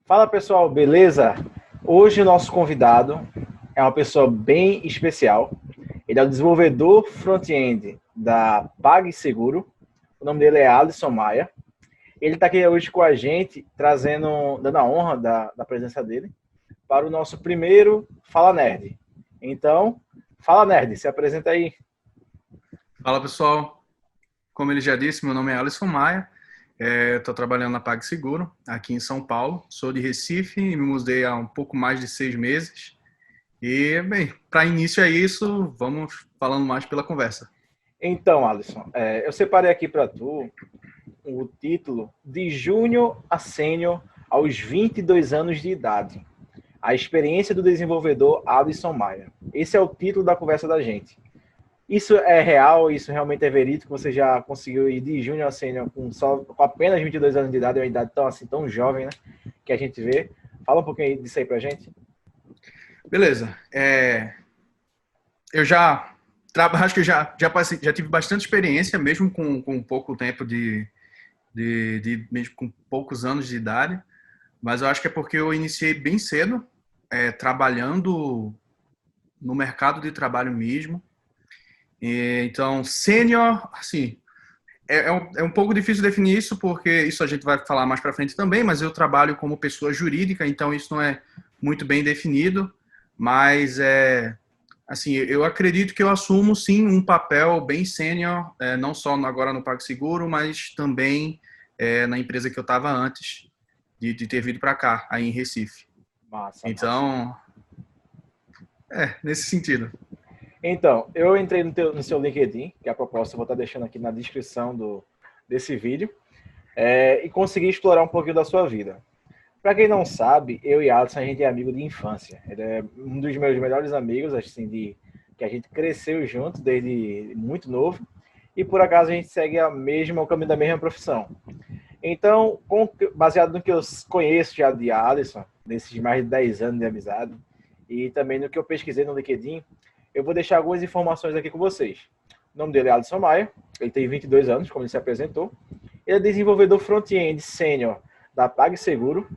Fala pessoal, beleza? Hoje o nosso convidado é uma pessoa bem especial. Ele é o desenvolvedor front-end da PagSeguro. O nome dele é Alisson Maia. Ele está aqui hoje com a gente, dando a honra da presença dele para o nosso primeiro Fala Nerd. Então, Fala Nerd, se apresenta aí. Fala pessoal, como ele já disse, meu nome é Alisson Maia, estou trabalhando na PagSeguro aqui em São Paulo, sou de Recife e me mudei há um pouco mais de 6 meses. E, bem, para início é isso, vamos falando mais pela conversa. Então, Alisson, eu separei aqui para tu o título de Júnior a Sênior aos 22 anos de idade. A experiência do desenvolvedor Alisson Maia. Esse é o título da conversa da gente. Isso é real? Isso realmente é verídico? Você já conseguiu ir de júnior a sênior com apenas 22 anos de idade, é uma idade tão jovem, né? Que a gente vê. Fala um pouquinho disso aí pra gente. Beleza, eu acho que já tive bastante experiência, mesmo com pouco tempo mesmo com poucos anos de idade, mas eu acho que é porque eu iniciei bem cedo, trabalhando no mercado de trabalho mesmo. Então, sênior, assim, é um pouco difícil definir isso, porque isso a gente vai falar mais para frente também, mas eu trabalho como pessoa jurídica, então isso não é muito bem definido, mas assim, eu acredito que eu assumo sim um papel bem sênior, não só agora no PagSeguro, mas também na empresa que eu estava antes de ter vindo para cá, aí em Recife. Massa, massa. Então, nesse sentido. Então, eu entrei no seu LinkedIn, que a proposta eu vou estar deixando aqui na descrição desse vídeo, e consegui explorar um pouquinho da sua vida. Para quem não sabe, eu e Alisson, a gente é amigo de infância. Ele é um dos meus melhores amigos, assim, que a gente cresceu junto desde muito novo. E por acaso a gente segue o caminho da mesma profissão. Então, baseado no que eu conheço já de Alisson, nesses mais de 10 anos de amizade, e também no que eu pesquisei no LinkedIn, eu vou deixar algumas informações aqui com vocês. O nome dele é Alisson Maia, ele tem 22 anos, como ele se apresentou. Ele é desenvolvedor front-end sênior da PagSeguro.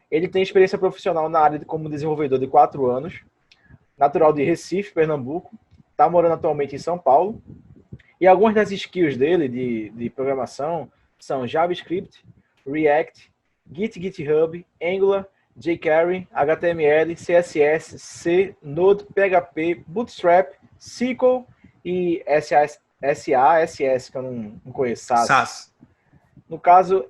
Ele tem experiência profissional na área como desenvolvedor de 4 anos, natural de Recife, Pernambuco, está morando atualmente em São Paulo. E algumas das skills dele de programação são JavaScript, React, GitHub, Angular, jQuery, HTML, CSS, C, Node, PHP, Bootstrap, SQL e SAS, que eu não conheço, SAS. SAS. No caso,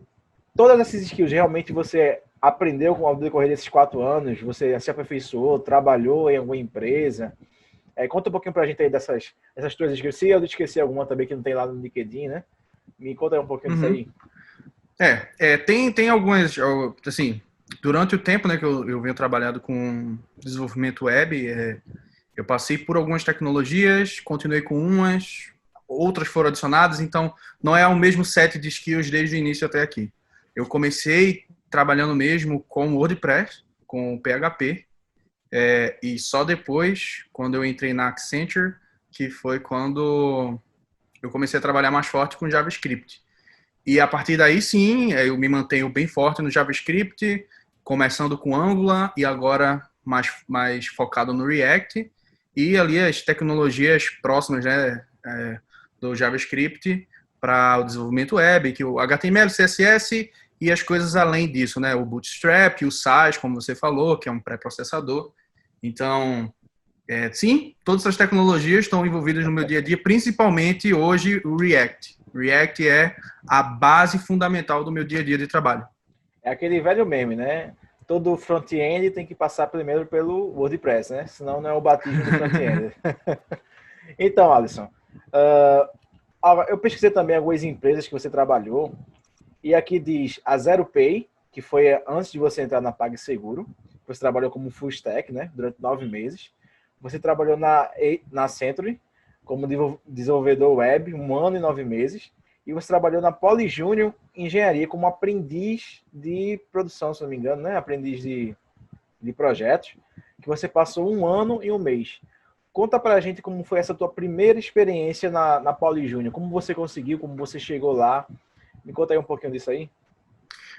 todas essas skills realmente você aprendeu ao decorrer desses 4 anos? Você se aperfeiçoou, trabalhou em alguma empresa? Conta um pouquinho pra gente aí dessas tuas skills. Se eu esqueci alguma também que não tem lá no LinkedIn, né? Me conta aí um pouquinho disso Uhum. aí. Tem algumas, assim, durante o tempo, né, que eu venho trabalhando com desenvolvimento web, eu passei por algumas tecnologias, continuei com umas, outras foram adicionadas, então não é o mesmo set de skills desde o início até aqui. Eu comecei trabalhando mesmo com WordPress, com PHP, e só depois, quando eu entrei na Accenture, que foi quando eu comecei a trabalhar mais forte com JavaScript. E a partir daí, sim, eu me mantenho bem forte no JavaScript, começando com Angular e agora mais focado no React. E ali as tecnologias próximas, né, do JavaScript para o desenvolvimento web, que o HTML, CSS e as coisas além disso, né, o Bootstrap, o SAS, como você falou, que é um pré-processador. Então, sim, todas as tecnologias estão envolvidas no meu dia a dia, principalmente hoje o React. React é a base fundamental do meu dia a dia de trabalho. É aquele velho meme, né? Todo front-end tem que passar primeiro pelo WordPress, né? Senão não é o batismo do front-end. Então, Alisson, eu pesquisei também algumas empresas que você trabalhou, e aqui diz a ZeroPay, que foi antes de você entrar na PagSeguro. Você trabalhou como full stack, né? Durante 9 meses. Você trabalhou na Century como desenvolvedor web, 1 ano e 9 meses. E você trabalhou na Polijúnior Engenharia como aprendiz de produção, se não me engano, né? Aprendiz de projetos, que você passou 1 ano e 1 mês. Conta pra gente como foi essa tua primeira experiência na Polijúnior. Como você conseguiu, como você chegou lá. Me conta aí um pouquinho disso aí.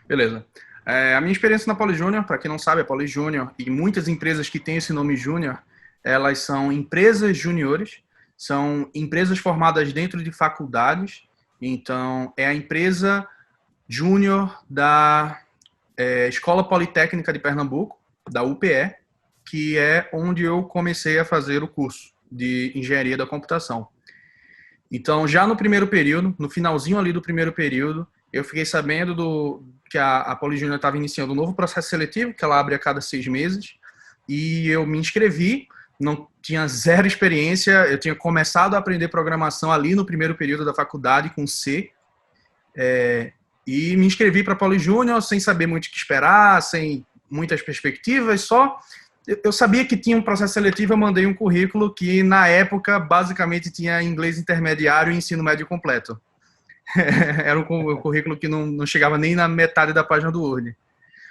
Beleza. A minha experiência na Poly Júnior, para quem não sabe, a Poly Júnior e muitas empresas que têm esse nome Júnior, elas são empresas juniores, são empresas formadas dentro de faculdades. Então, é a empresa júnior da Escola Politécnica de Pernambuco, da UPE, que é onde eu comecei a fazer o curso de Engenharia da Computação. Então, já no primeiro período, no finalzinho ali do primeiro período, eu fiquei sabendo que a Poly Júnior estava iniciando um novo processo seletivo, que ela abre a cada 6 meses, e eu me inscrevi, não tinha zero experiência, eu tinha começado a aprender programação ali no primeiro período da faculdade com C, e me inscrevi para a Poly Júnior sem saber muito o que esperar, sem muitas perspectivas, só eu sabia que tinha um processo seletivo, eu mandei um currículo que na época basicamente tinha inglês intermediário e ensino médio completo. Era um currículo que não chegava nem na metade da página do Word.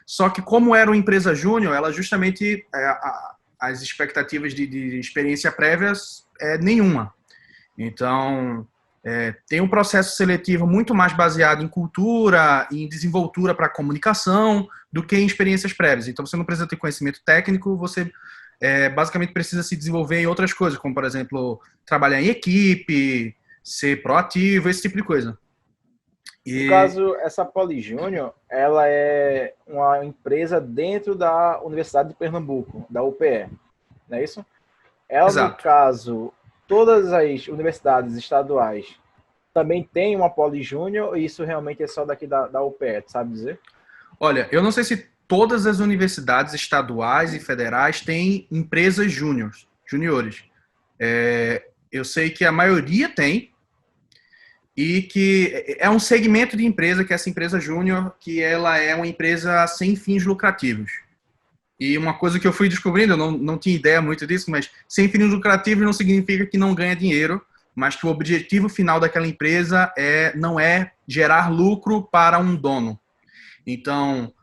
Só que como era uma empresa júnior, ela justamente as expectativas de experiência prévias nenhuma. Então, tem um processo seletivo muito mais baseado em cultura, em desenvoltura para comunicação, do que em experiências prévias. Então, você não precisa ter conhecimento técnico, você basicamente precisa se desenvolver em outras coisas, como, por exemplo, trabalhar em equipe, ser proativo, esse tipo de coisa. No caso, essa Poly Júnior, ela é uma empresa dentro da Universidade de Pernambuco, da UPE, não é isso? Ela, exato. No caso, todas as universidades estaduais também têm uma Poly Júnior, ou isso realmente é só daqui da UPE, sabe dizer? Olha, eu não sei se todas as universidades estaduais e federais têm empresas juniores. Eu sei que a maioria tem, e que é um segmento de empresa, que é essa empresa júnior, que ela é uma empresa sem fins lucrativos. E uma coisa que eu fui descobrindo, eu não tinha ideia muito disso, mas sem fins lucrativos não significa que não ganha dinheiro, mas que o objetivo final daquela empresa não é gerar lucro para um dono. Então,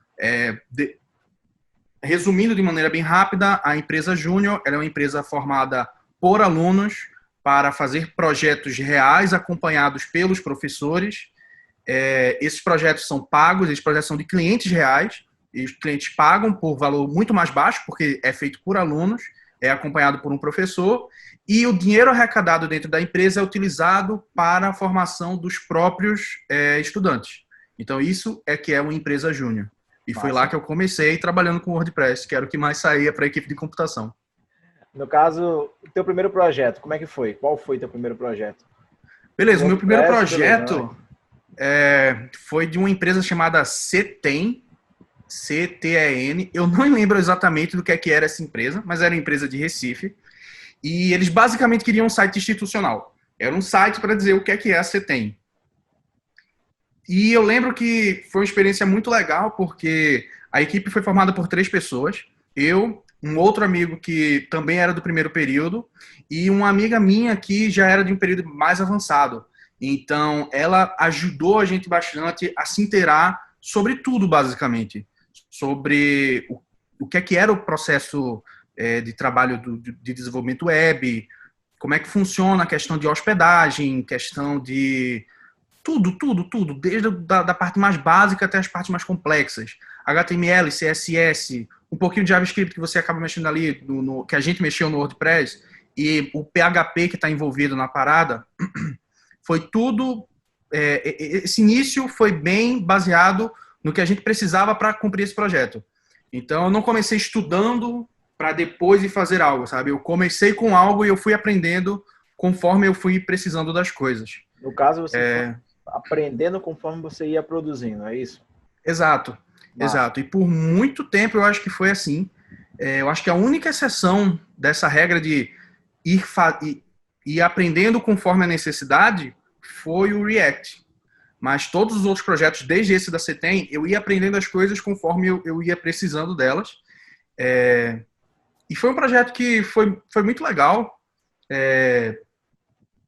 resumindo de maneira bem rápida, a empresa júnior é uma empresa formada por alunos para fazer projetos reais acompanhados pelos professores. Esses projetos são pagos, esses projetos são de clientes reais, e os clientes pagam por valor muito mais baixo, porque é feito por alunos, é acompanhado por um professor, e o dinheiro arrecadado dentro da empresa é utilizado para a formação dos próprios estudantes. Então, isso é que é uma empresa júnior. E foi lá que eu comecei trabalhando com WordPress, que era o que mais saía para a equipe de computação. No caso, o teu primeiro projeto, como é que foi? Qual foi o teu primeiro projeto? Beleza, o meu primeiro projeto foi de uma empresa chamada CTEN, CTEN. Eu não lembro exatamente do que era essa empresa, mas era uma empresa de Recife. E eles basicamente queriam um site institucional. Era um site para dizer o que é a CTEN. E eu lembro que foi uma experiência muito legal, porque a equipe foi formada por 3 pessoas. Eu, um outro amigo que também era do primeiro período, e uma amiga minha que já era de um período mais avançado. Então, ela ajudou a gente bastante a se inteirar sobre tudo, basicamente. Sobre o que era o processo de trabalho de desenvolvimento web, como é que funciona a questão de hospedagem, questão de tudo, desde da parte mais básica até as partes mais complexas. HTML, CSS, um pouquinho de JavaScript que você acaba mexendo ali, que a gente mexeu no WordPress, e o PHP que está envolvido na parada, foi tudo... esse início foi bem baseado no que a gente precisava para cumprir esse projeto. Então, eu não comecei estudando para depois ir fazer algo, sabe? Eu comecei com algo e eu fui aprendendo conforme eu fui precisando das coisas. No caso, você foi aprendendo conforme você ia produzindo, é isso? Exato. E por muito tempo eu acho que foi assim. Eu acho que a única exceção dessa regra de ir aprendendo conforme a necessidade foi o React. Mas todos os outros projetos, desde esse da CTEM, eu ia aprendendo as coisas conforme eu ia precisando delas. E foi um projeto que foi muito legal.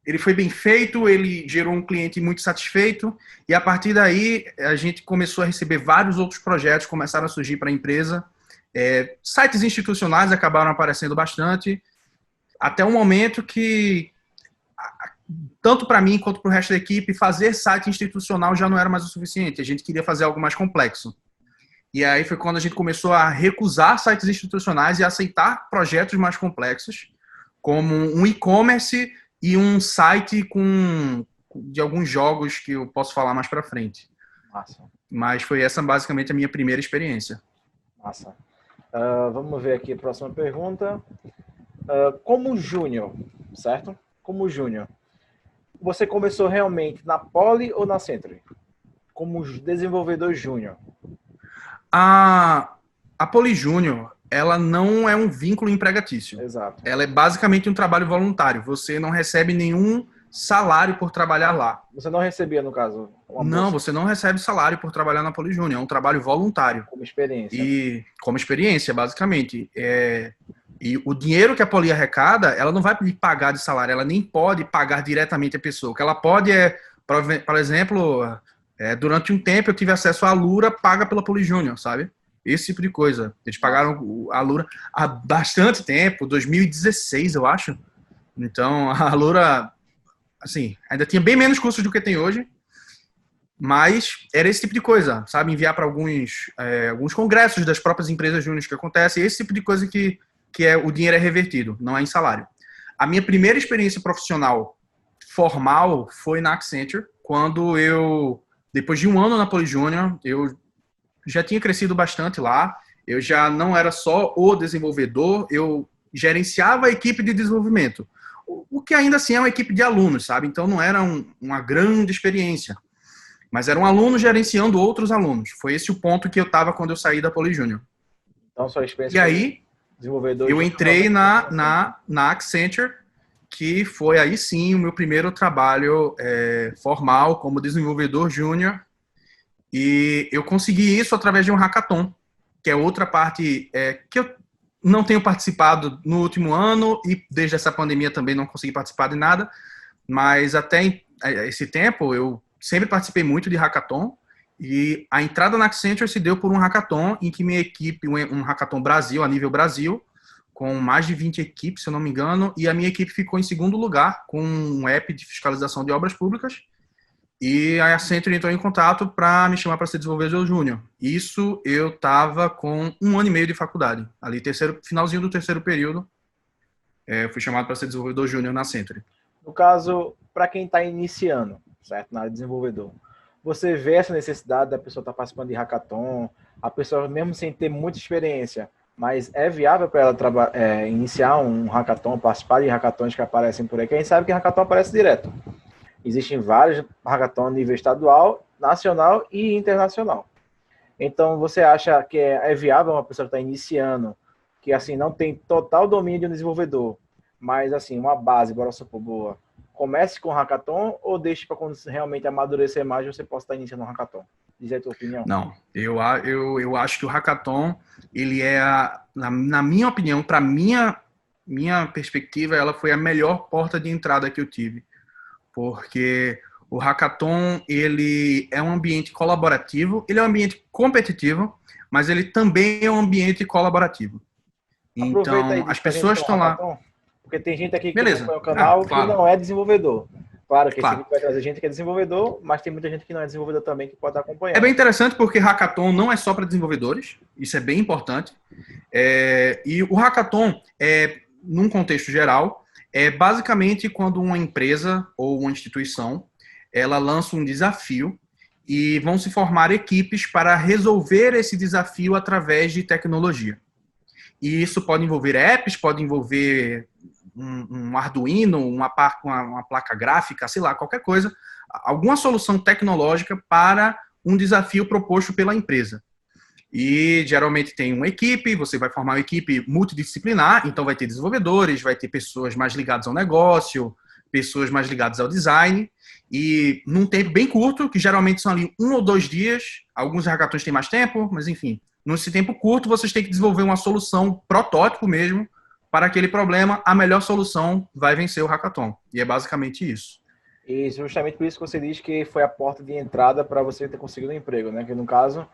Ele foi bem feito, ele gerou um cliente muito satisfeito, e a partir daí a gente começou a receber vários outros projetos, começaram a surgir para a empresa. Sites institucionais acabaram aparecendo bastante, até um momento que, tanto para mim quanto para o resto da equipe, fazer site institucional já não era mais o suficiente, a gente queria fazer algo mais complexo. E aí foi quando a gente começou a recusar sites institucionais e aceitar projetos mais complexos, como um e-commerce e um site de alguns jogos que eu posso falar mais para frente. Massa. Mas foi essa basicamente a minha primeira experiência. Massa. Vamos ver aqui a próxima pergunta. Como júnior, certo? Como júnior, você começou realmente na Poly ou na Century? Como desenvolvedor júnior? A Poly Júnior, ela não é um vínculo empregatício. Exato. Ela é basicamente um trabalho voluntário. Você não recebe nenhum salário por trabalhar lá. Você não recebia, no caso, uma Não, bolsa? você não recebe salário por trabalhar na Poly Júnior. É um trabalho voluntário. Como experiência. E como experiência, basicamente. E o dinheiro que a Poly arrecada, ela não vai lhe pagar de salário. Ela nem pode pagar diretamente a pessoa. O que ela pode por exemplo, durante um tempo eu tive acesso à Alura paga pela Poly Júnior, sabe? Esse tipo de coisa. Eles pagaram a Alura há bastante tempo, 2016, eu acho. Então, a Alura, assim, ainda tinha bem menos custos do que tem hoje, mas era esse tipo de coisa, sabe? Enviar para alguns congressos das próprias empresas júniores que acontece, esse tipo de coisa que o dinheiro é revertido, não é em salário. A minha primeira experiência profissional formal foi na Accenture, quando depois de um ano na Poly Júnior, eu já tinha crescido bastante lá, eu já não era só o desenvolvedor, eu gerenciava a equipe de desenvolvimento, o que ainda assim é uma equipe de alunos, sabe? Então não era uma grande experiência, mas era um aluno gerenciando outros alunos. Foi esse o ponto que eu estava quando eu saí da Poly Júnior. Então, sua experiência E aí, desenvolvedor eu entrei na Accenture, que foi aí sim o meu primeiro trabalho formal como desenvolvedor júnior. E eu consegui isso através de um hackathon, que é outra parte que eu não tenho participado no último ano e desde essa pandemia também não consegui participar de nada, mas até esse tempo eu sempre participei muito de hackathon e a entrada na Accenture se deu por um hackathon em que minha equipe, um hackathon Brasil, a nível Brasil, com mais de 20 equipes, se eu não me engano, e a minha equipe ficou em segundo lugar com um app de fiscalização de obras públicas. E a Accenture entrou em contato para me chamar para ser desenvolvedor júnior. Isso eu estava com 1 ano e meio de faculdade. Ali, finalzinho do terceiro período, eu fui chamado para ser desenvolvedor júnior na Accenture. No caso, para quem está iniciando, certo, na área de desenvolvedor, você vê essa necessidade da pessoa estar participando de hackathon, a pessoa mesmo sem ter muita experiência, mas é viável para ela iniciar um hackathon, participar de hackathons que aparecem por aí, que a gente sabe que hackathon aparece direto. Existem vários hackathons a nível estadual, nacional e internacional. Então, você acha que é viável uma pessoa que está iniciando, que assim não tem total domínio de um desenvolvedor, mas assim, uma base, bora supor, boa, comece com o hackathon ou deixe para quando realmente amadurecer mais você possa estar iniciando um hackathon? Diz aí a tua opinião. Não, eu acho que o hackathon, ele na minha opinião, para minha perspectiva, ela foi a melhor porta de entrada que eu tive. Porque o hackathon, ele é um ambiente colaborativo, ele é um ambiente competitivo, mas ele também é um ambiente colaborativo. Então, as pessoas estão lá. Porque tem gente aqui que Beleza. acompanha o canal Claro. que não é desenvolvedor. Claro que Claro. esse vídeo vai trazer gente que é desenvolvedor, mas tem muita gente que não é desenvolvedor também que pode acompanhar. É bem interessante porque hackathon não é só para desenvolvedores, isso é bem importante. E o hackathon, num contexto geral, é basicamente quando uma empresa ou uma instituição ela lança um desafio e vão se formar equipes para resolver esse desafio através de tecnologia. E isso pode envolver apps, pode envolver um Arduino, uma placa gráfica, sei lá, qualquer coisa, alguma solução tecnológica para um desafio proposto pela empresa. E geralmente tem uma equipe, você vai formar uma equipe multidisciplinar, então vai ter desenvolvedores, vai ter pessoas mais ligadas ao negócio, pessoas mais ligadas ao design, e num tempo bem curto, que geralmente são ali 1 ou 2 dias, alguns hackathons têm mais tempo, mas enfim, nesse tempo curto vocês têm que desenvolver uma solução, protótipo mesmo, para aquele problema, a melhor solução vai vencer o hackathon. E é basicamente isso. E justamente por isso que você diz que foi a porta de entrada para você ter conseguido um emprego, né? Que no caso,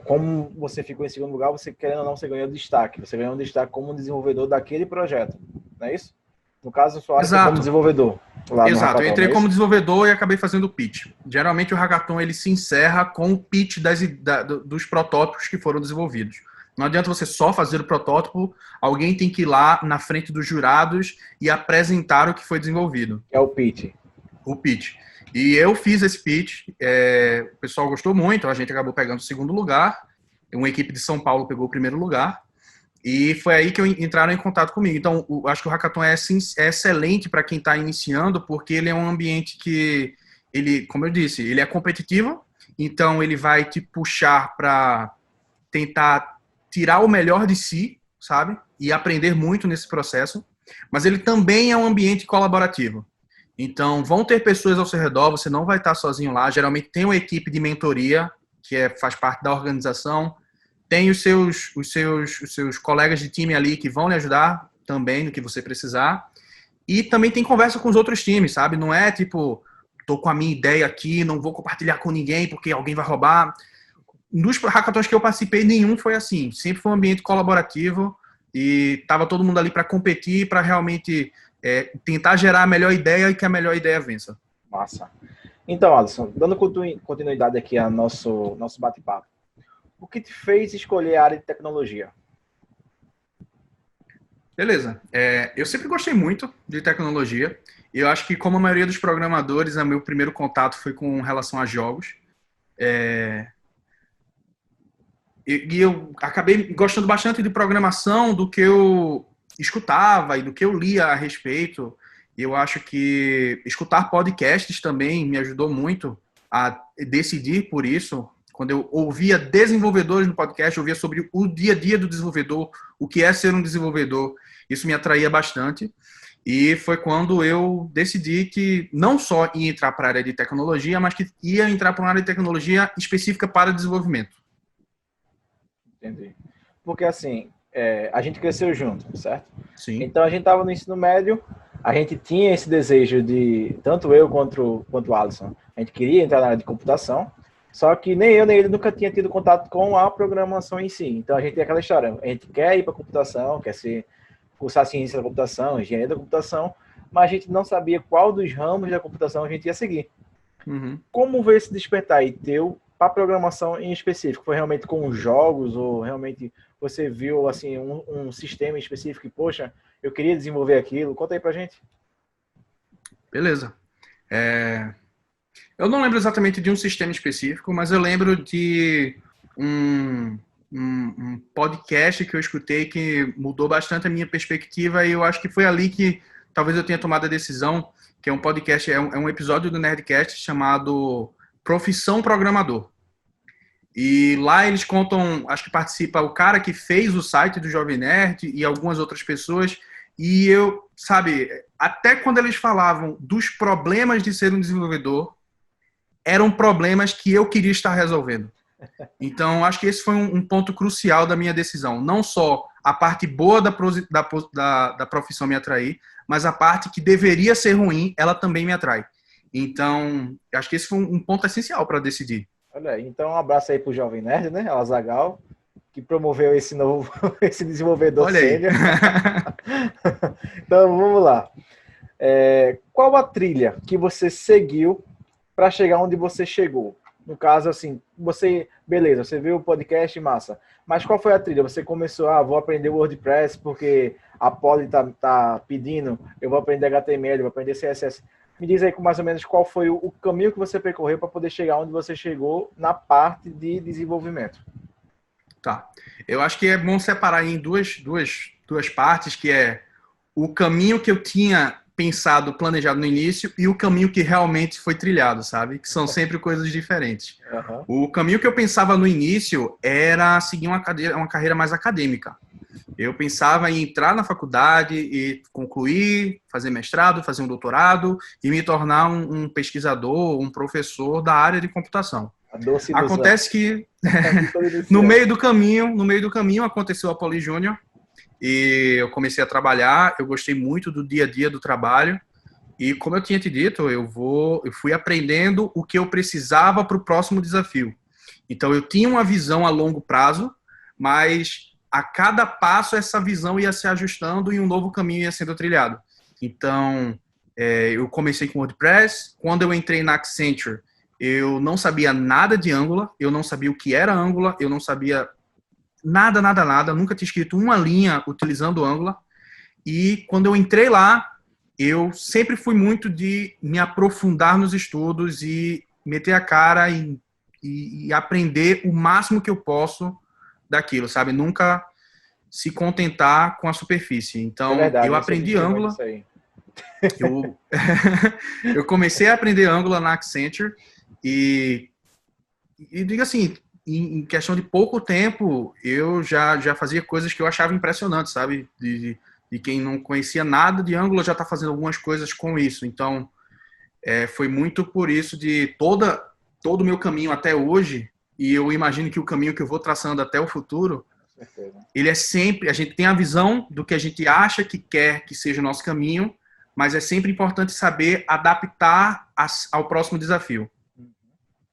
como você ficou em segundo lugar, você querendo ou não, você ganhou destaque. Você ganhou um destaque como desenvolvedor daquele projeto, não é isso? No caso, sua área foi como desenvolvedor. lá no Exato, eu Hackathon, entrei não é como isso? desenvolvedor e acabei fazendo o pitch. Geralmente o hackathon ele se encerra com o pitch dos protótipos que foram desenvolvidos. Não adianta você só fazer o protótipo, alguém tem que ir lá na frente dos jurados e apresentar o que foi desenvolvido, É o pitch. o pitch. E eu fiz esse pitch, o pessoal gostou muito, a gente acabou pegando o segundo lugar, uma equipe de São Paulo pegou o primeiro lugar, e foi aí que entraram em contato comigo. Então, acho que o Hackathon é excelente para quem está iniciando, porque ele é um ambiente que, ele, como eu disse, ele é competitivo, então ele vai te puxar para tentar tirar o melhor de si, sabe? E aprender muito nesse processo. Mas ele também é um ambiente colaborativo. Então, vão ter pessoas ao seu redor, você não vai estar sozinho lá. Geralmente tem uma equipe de mentoria, que faz parte da organização, tem os seus colegas de time ali que vão lhe ajudar também no que você precisar. E também tem conversa com os outros times, sabe? Não é tipo, tô com a minha ideia aqui, não vou compartilhar com ninguém porque alguém vai roubar. Nos hackathons que eu participei, nenhum foi assim. Sempre foi um ambiente colaborativo e tava todo mundo ali para competir, para realmente tentar gerar a melhor ideia e que a melhor ideia vença. Massa. Então, Alisson, dando continuidade aqui ao nosso bate-papo, o que te fez escolher a área de tecnologia? Beleza. Eu sempre gostei muito de tecnologia. E eu acho que, como a maioria dos programadores, o meu primeiro contato foi com relação a jogos. E eu acabei gostando bastante de programação do que eu escutava e do que eu lia a respeito. E eu acho que escutar podcasts também me ajudou muito a decidir por isso. Quando eu ouvia desenvolvedores no podcast, eu ouvia sobre o dia a dia do desenvolvedor, o que é ser um desenvolvedor. Isso me atraía bastante. E foi quando eu decidi que não só ia entrar para a área de tecnologia, mas que ia entrar para uma área de tecnologia específica para desenvolvimento. Entendi. Porque assim, a gente cresceu junto, certo? Sim. Então a gente estava no ensino médio, a gente tinha esse desejo de, tanto eu quanto o Alisson, a gente queria entrar na área de computação, só que nem eu nem ele nunca tinha tido contato com a programação em si. Então a gente tem aquela história, a gente quer ir para computação, quer cursar ciência da computação, engenharia da computação, mas a gente não sabia qual dos ramos da computação a gente ia seguir. Uhum. Como veio esse despertar aí teu para programação em específico? Foi realmente com jogos ou realmente você viu assim um sistema específico e, poxa, eu queria desenvolver aquilo? Conta aí pra gente. Beleza. Eu não lembro exatamente de um sistema específico, mas eu lembro de um podcast que eu escutei que mudou bastante a minha perspectiva e eu acho que foi ali que talvez eu tenha tomado a decisão, que é um podcast, é um episódio do Nerdcast chamado Profissão Programador. E lá eles contam, acho que participa o cara que fez o site do Jovem Nerd e algumas outras pessoas. E eu, sabe, até quando eles falavam dos problemas de ser um desenvolvedor, eram problemas que eu queria estar resolvendo. Então, acho que esse foi um ponto crucial da minha decisão. Não só a parte boa da profissão me atrair, mas a parte que deveria ser ruim, ela também me atrai. Então, acho que esse foi um ponto essencial para decidir. Olha aí, então um abraço aí pro Jovem Nerd, né? Azaghal, que promoveu esse novo, esse desenvolvedor sênior. Então, vamos lá. Qual a trilha que você seguiu para chegar onde você chegou? No caso, assim, beleza, você viu o podcast, massa. Mas qual foi a trilha? Você começou, vou aprender WordPress porque a Poly tá pedindo, eu vou aprender HTML, vou aprender CSS. Me diz aí com mais ou menos qual foi o caminho que você percorreu para poder chegar onde você chegou na parte de desenvolvimento. Tá. Eu acho que é bom separar em duas partes, que é o caminho que eu tinha pensado, planejado no início e o caminho que realmente foi trilhado, sabe? Que são sempre coisas diferentes. Uhum. O caminho que eu pensava no início era seguir uma carreira mais acadêmica. Eu pensava em entrar na faculdade e concluir, fazer mestrado, fazer um doutorado e me tornar um pesquisador, um professor da área de computação. Acontece que no meio do caminho aconteceu a Poly Júnior e eu comecei a trabalhar. Eu gostei muito do dia a dia do trabalho e, como eu tinha te dito, eu fui aprendendo o que eu precisava para o próximo desafio. Então eu tinha uma visão a longo prazo, mas a cada passo essa visão ia se ajustando e um novo caminho ia sendo trilhado. Então Eu comecei com WordPress. Quando eu entrei na Accenture, eu não sabia nada de Angular, eu não sabia o que era Angular, eu não sabia nada, nada, nada, nunca tinha escrito uma linha utilizando Angular. E quando eu entrei lá, eu sempre fui muito de me aprofundar nos estudos e meter a cara e aprender o máximo que eu posso daquilo, sabe? Nunca se contentar com a superfície. É Então, verdade, eu eu sou aprendi testemunha Angular, disso aí. eu, eu comecei a aprender Angular na Accenture e digo assim, em questão de pouco tempo, eu já fazia coisas que eu achava impressionantes, sabe? De quem não conhecia nada de Angular já está fazendo algumas coisas com isso. Então, foi muito por isso de todo o meu caminho até hoje, e eu imagino que o caminho que eu vou traçando até o futuro, ele é sempre, a gente tem a visão do que a gente acha que quer que seja o nosso caminho, mas é sempre importante saber adaptar ao próximo desafio.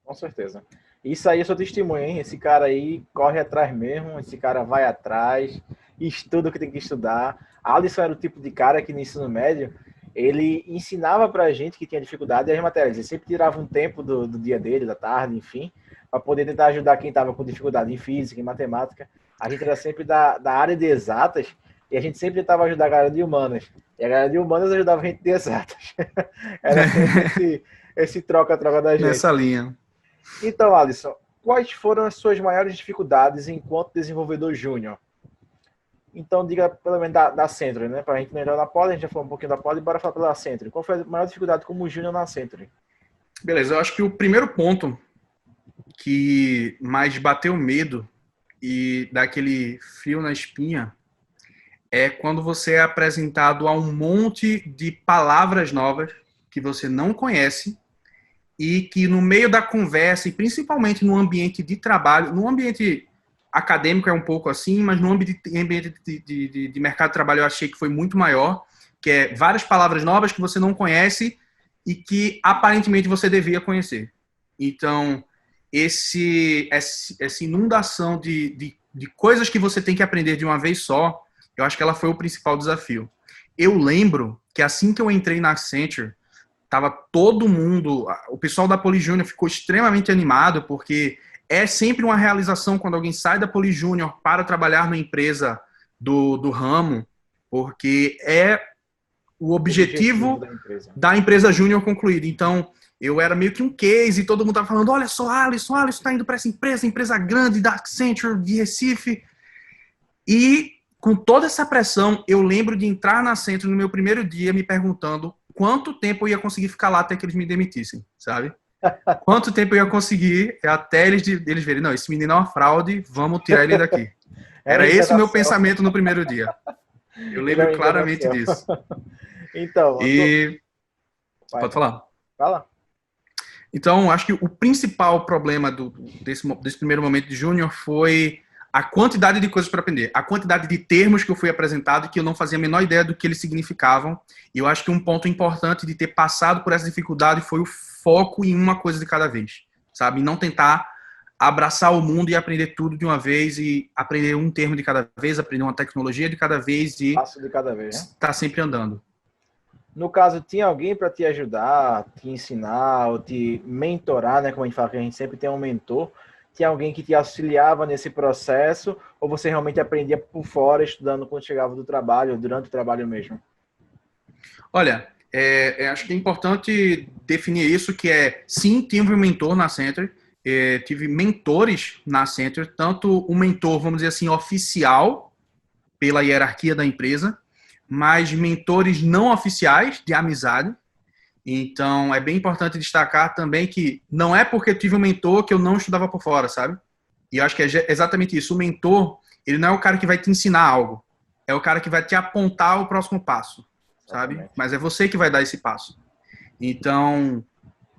Com certeza. Isso aí eu sou testemunha, hein? Esse cara aí corre atrás mesmo, esse cara vai atrás, estuda o que tem que estudar. Alisson era o tipo de cara que no ensino médio, ele ensinava pra gente que tinha dificuldade as matérias. Ele sempre tirava um tempo do dia dele, da tarde, enfim, para poder tentar ajudar quem estava com dificuldade em física, em matemática. A gente era sempre da área de exatas e a gente sempre tentava ajudar a galera de humanas. E a galera de humanas ajudava a gente de exatas. Era sempre esse troca-troca da gente. Nessa linha. Então, Alisson, quais foram as suas maiores dificuldades enquanto desenvolvedor júnior? Então, diga pelo menos da Century, né? Para a gente não entrar na Poly, a gente já falou um pouquinho da Poly, bora falar pela Century. Qual foi a maior dificuldade como júnior na Century? Beleza, eu acho que o primeiro ponto que mais bateu medo e dá aquele frio na espinha é quando você é apresentado a um monte de palavras novas que você não conhece e que no meio da conversa, e principalmente no ambiente de trabalho, no ambiente acadêmico é um pouco assim, mas no ambiente de mercado de trabalho eu achei que foi muito maior, que é várias palavras novas que você não conhece e que aparentemente você devia conhecer. Então, essa inundação de coisas que você tem que aprender de uma vez só, eu acho que ela foi o principal desafio. Eu lembro que assim que eu entrei na Accenture, tava todo mundo, o pessoal da Poly Júnior ficou extremamente animado, porque é sempre uma realização quando alguém sai da Poly Júnior para trabalhar numa empresa do ramo, porque é o objetivo da empresa júnior concluído. Então, eu era meio que um case, e todo mundo tava falando, olha só, Alisson tá indo para essa empresa grande da Accenture de Recife. E com toda essa pressão, eu lembro de entrar na Accenture no meu primeiro dia me perguntando quanto tempo eu ia conseguir ficar lá até que eles me demitissem, sabe? Quanto tempo eu ia conseguir até eles verem, não, esse menino é uma fraude, vamos tirar ele daqui. Era esse o meu pensamento no primeiro dia. Eu lembro claramente disso. Então, pode falar. Fala. Então, acho que o principal problema desse primeiro momento de júnior foi a quantidade de coisas para aprender, a quantidade de termos que eu fui apresentado que eu não fazia a menor ideia do que eles significavam. E eu acho que um ponto importante de ter passado por essa dificuldade foi o foco em uma coisa de cada vez, sabe? Não tentar abraçar o mundo e aprender tudo de uma vez e aprender um termo de cada vez, aprender uma tecnologia de cada vez e passo de cada vez, né? Tá sempre andando. No caso, tinha alguém para te ajudar, te ensinar ou te mentorar, né? Como a gente fala que a gente sempre tem um mentor. Tinha alguém que te auxiliava nesse processo ou você realmente aprendia por fora, estudando quando chegava do trabalho, ou durante o trabalho mesmo? Olha, acho que é importante definir isso, que sim, tive um mentor na Accenture, tive mentores na Accenture, tanto um mentor, vamos dizer assim, oficial, pela hierarquia da empresa, mas mentores não oficiais, de amizade. Então, é bem importante destacar também que não é porque eu tive um mentor que eu não estudava por fora, sabe? E eu acho que é exatamente isso. O mentor, ele não é o cara que vai te ensinar algo. É o cara que vai te apontar o próximo passo, sabe? Exatamente. Mas é você que vai dar esse passo. Então,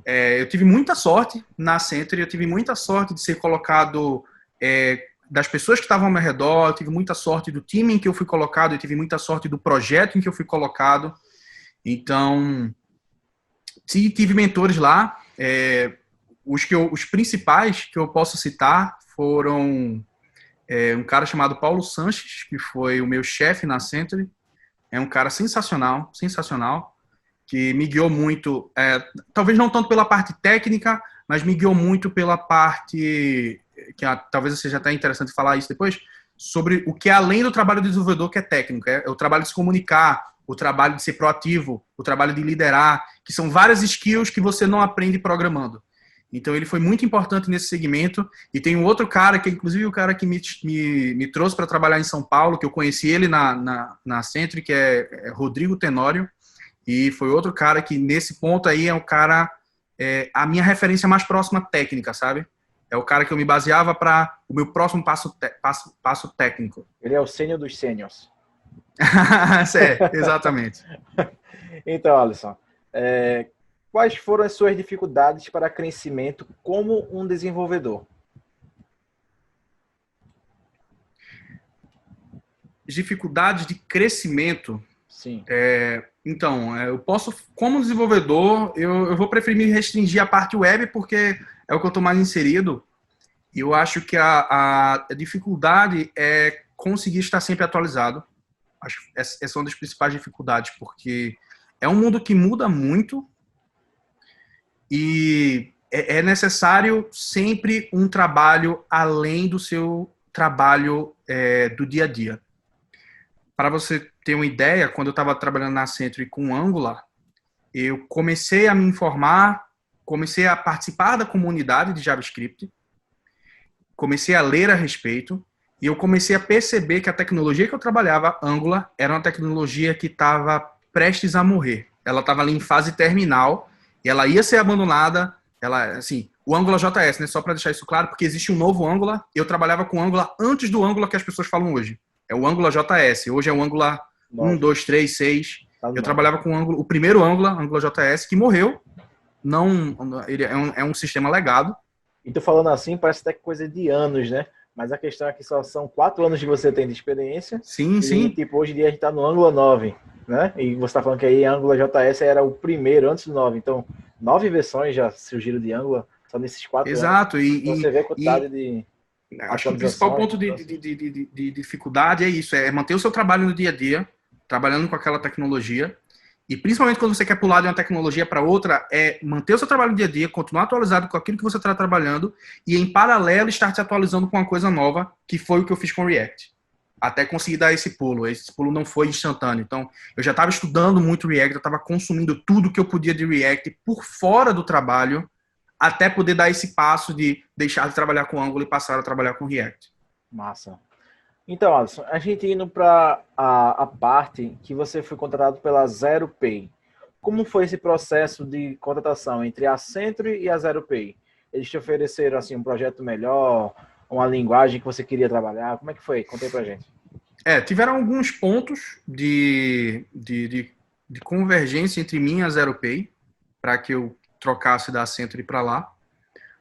eu tive muita sorte na Accenture, eu tive muita sorte de ser colocado das pessoas que estavam ao meu redor, eu tive muita sorte do time em que eu fui colocado, eu tive muita sorte do projeto em que eu fui colocado. Então, tive mentores lá. Os principais que eu posso citar foram um cara chamado Paulo Sanches, que foi o meu chefe na Accenture. É um cara sensacional, sensacional. que me guiou muito, talvez não tanto pela parte técnica, mas me guiou muito pela parte, que talvez seja até interessante falar isso depois, sobre o que é além do trabalho do desenvolvedor, que é técnico, é o trabalho de se comunicar, o trabalho de ser proativo, o trabalho de liderar, que são várias skills que você não aprende programando. Então, ele foi muito importante nesse segmento. E tem um outro cara, que é inclusive o cara que me trouxe para trabalhar em São Paulo, que eu conheci ele na Accenture, que é Rodrigo Tenório. E foi outro cara que, nesse ponto aí, é o cara, a minha referência mais próxima técnica, sabe? É o cara que eu me baseava para o meu próximo passo técnico. Ele é o sênior dos sêniors. Exatamente. Então, Alisson, quais foram as suas dificuldades para crescimento como um desenvolvedor? Dificuldades de crescimento? Sim. Então, eu posso, como desenvolvedor, eu vou preferir me restringir à parte web, porque é o que eu estou mais inserido. E eu acho que a dificuldade é conseguir estar sempre atualizado. Acho que essa é uma das principais dificuldades, porque é um mundo que muda muito e é necessário sempre um trabalho além do seu trabalho do dia a dia. Para você ter uma ideia, quando eu estava trabalhando na Accenture com Angular, eu comecei a me informar, comecei a participar da comunidade de JavaScript, comecei a ler a respeito, e eu comecei a perceber que a tecnologia que eu trabalhava, Angular, era uma tecnologia que estava prestes a morrer. Ela estava ali em fase terminal, e ela ia ser abandonada. O Angular JS, né? Só para deixar isso claro, porque existe um novo Angular. Eu trabalhava com Angular antes do Angular que as pessoas falam hoje. É o Angular JS. Hoje é o Angular 1, 2, 3, 6. Eu trabalhava com o primeiro Angular JS, que morreu. Ele é um sistema legado. E tô falando assim, parece até que coisa de anos, né? Mas a questão é que só são 4 anos que você tem de experiência. Sim, sim. Tipo, hoje em dia a gente tá no Angular 9, né? E você tá falando que aí Angular JS era o primeiro, antes do 9. Então, 9 versões já surgiram de Angular, só nesses 4 anos. Exato. Então, você vê a quantidade de... Acho que o principal ponto de dificuldade é isso, é manter o seu trabalho no dia a dia, trabalhando com aquela tecnologia, e principalmente quando você quer pular de uma tecnologia para outra, é manter o seu trabalho no dia a dia, continuar atualizado com aquilo que você está trabalhando, e em paralelo estar se atualizando com uma coisa nova, que foi o que eu fiz com o React. Até conseguir dar esse pulo. Esse pulo não foi instantâneo. Então, eu já estava estudando muito React, eu estava consumindo tudo que eu podia de React por fora do trabalho, até poder dar esse passo de deixar de trabalhar com Angular e passar a trabalhar com React. Massa. Então, Alisson, a gente indo para a parte que você foi contratado pela ZeroPay. Como foi esse processo de contratação entre a Accenture e a ZeroPay? Eles te ofereceram assim, um projeto melhor, uma linguagem que você queria trabalhar? Como é que foi? Conta aí pra gente. Tiveram alguns pontos de convergência entre mim e a ZeroPay para que eu trocasse da Accenture para lá.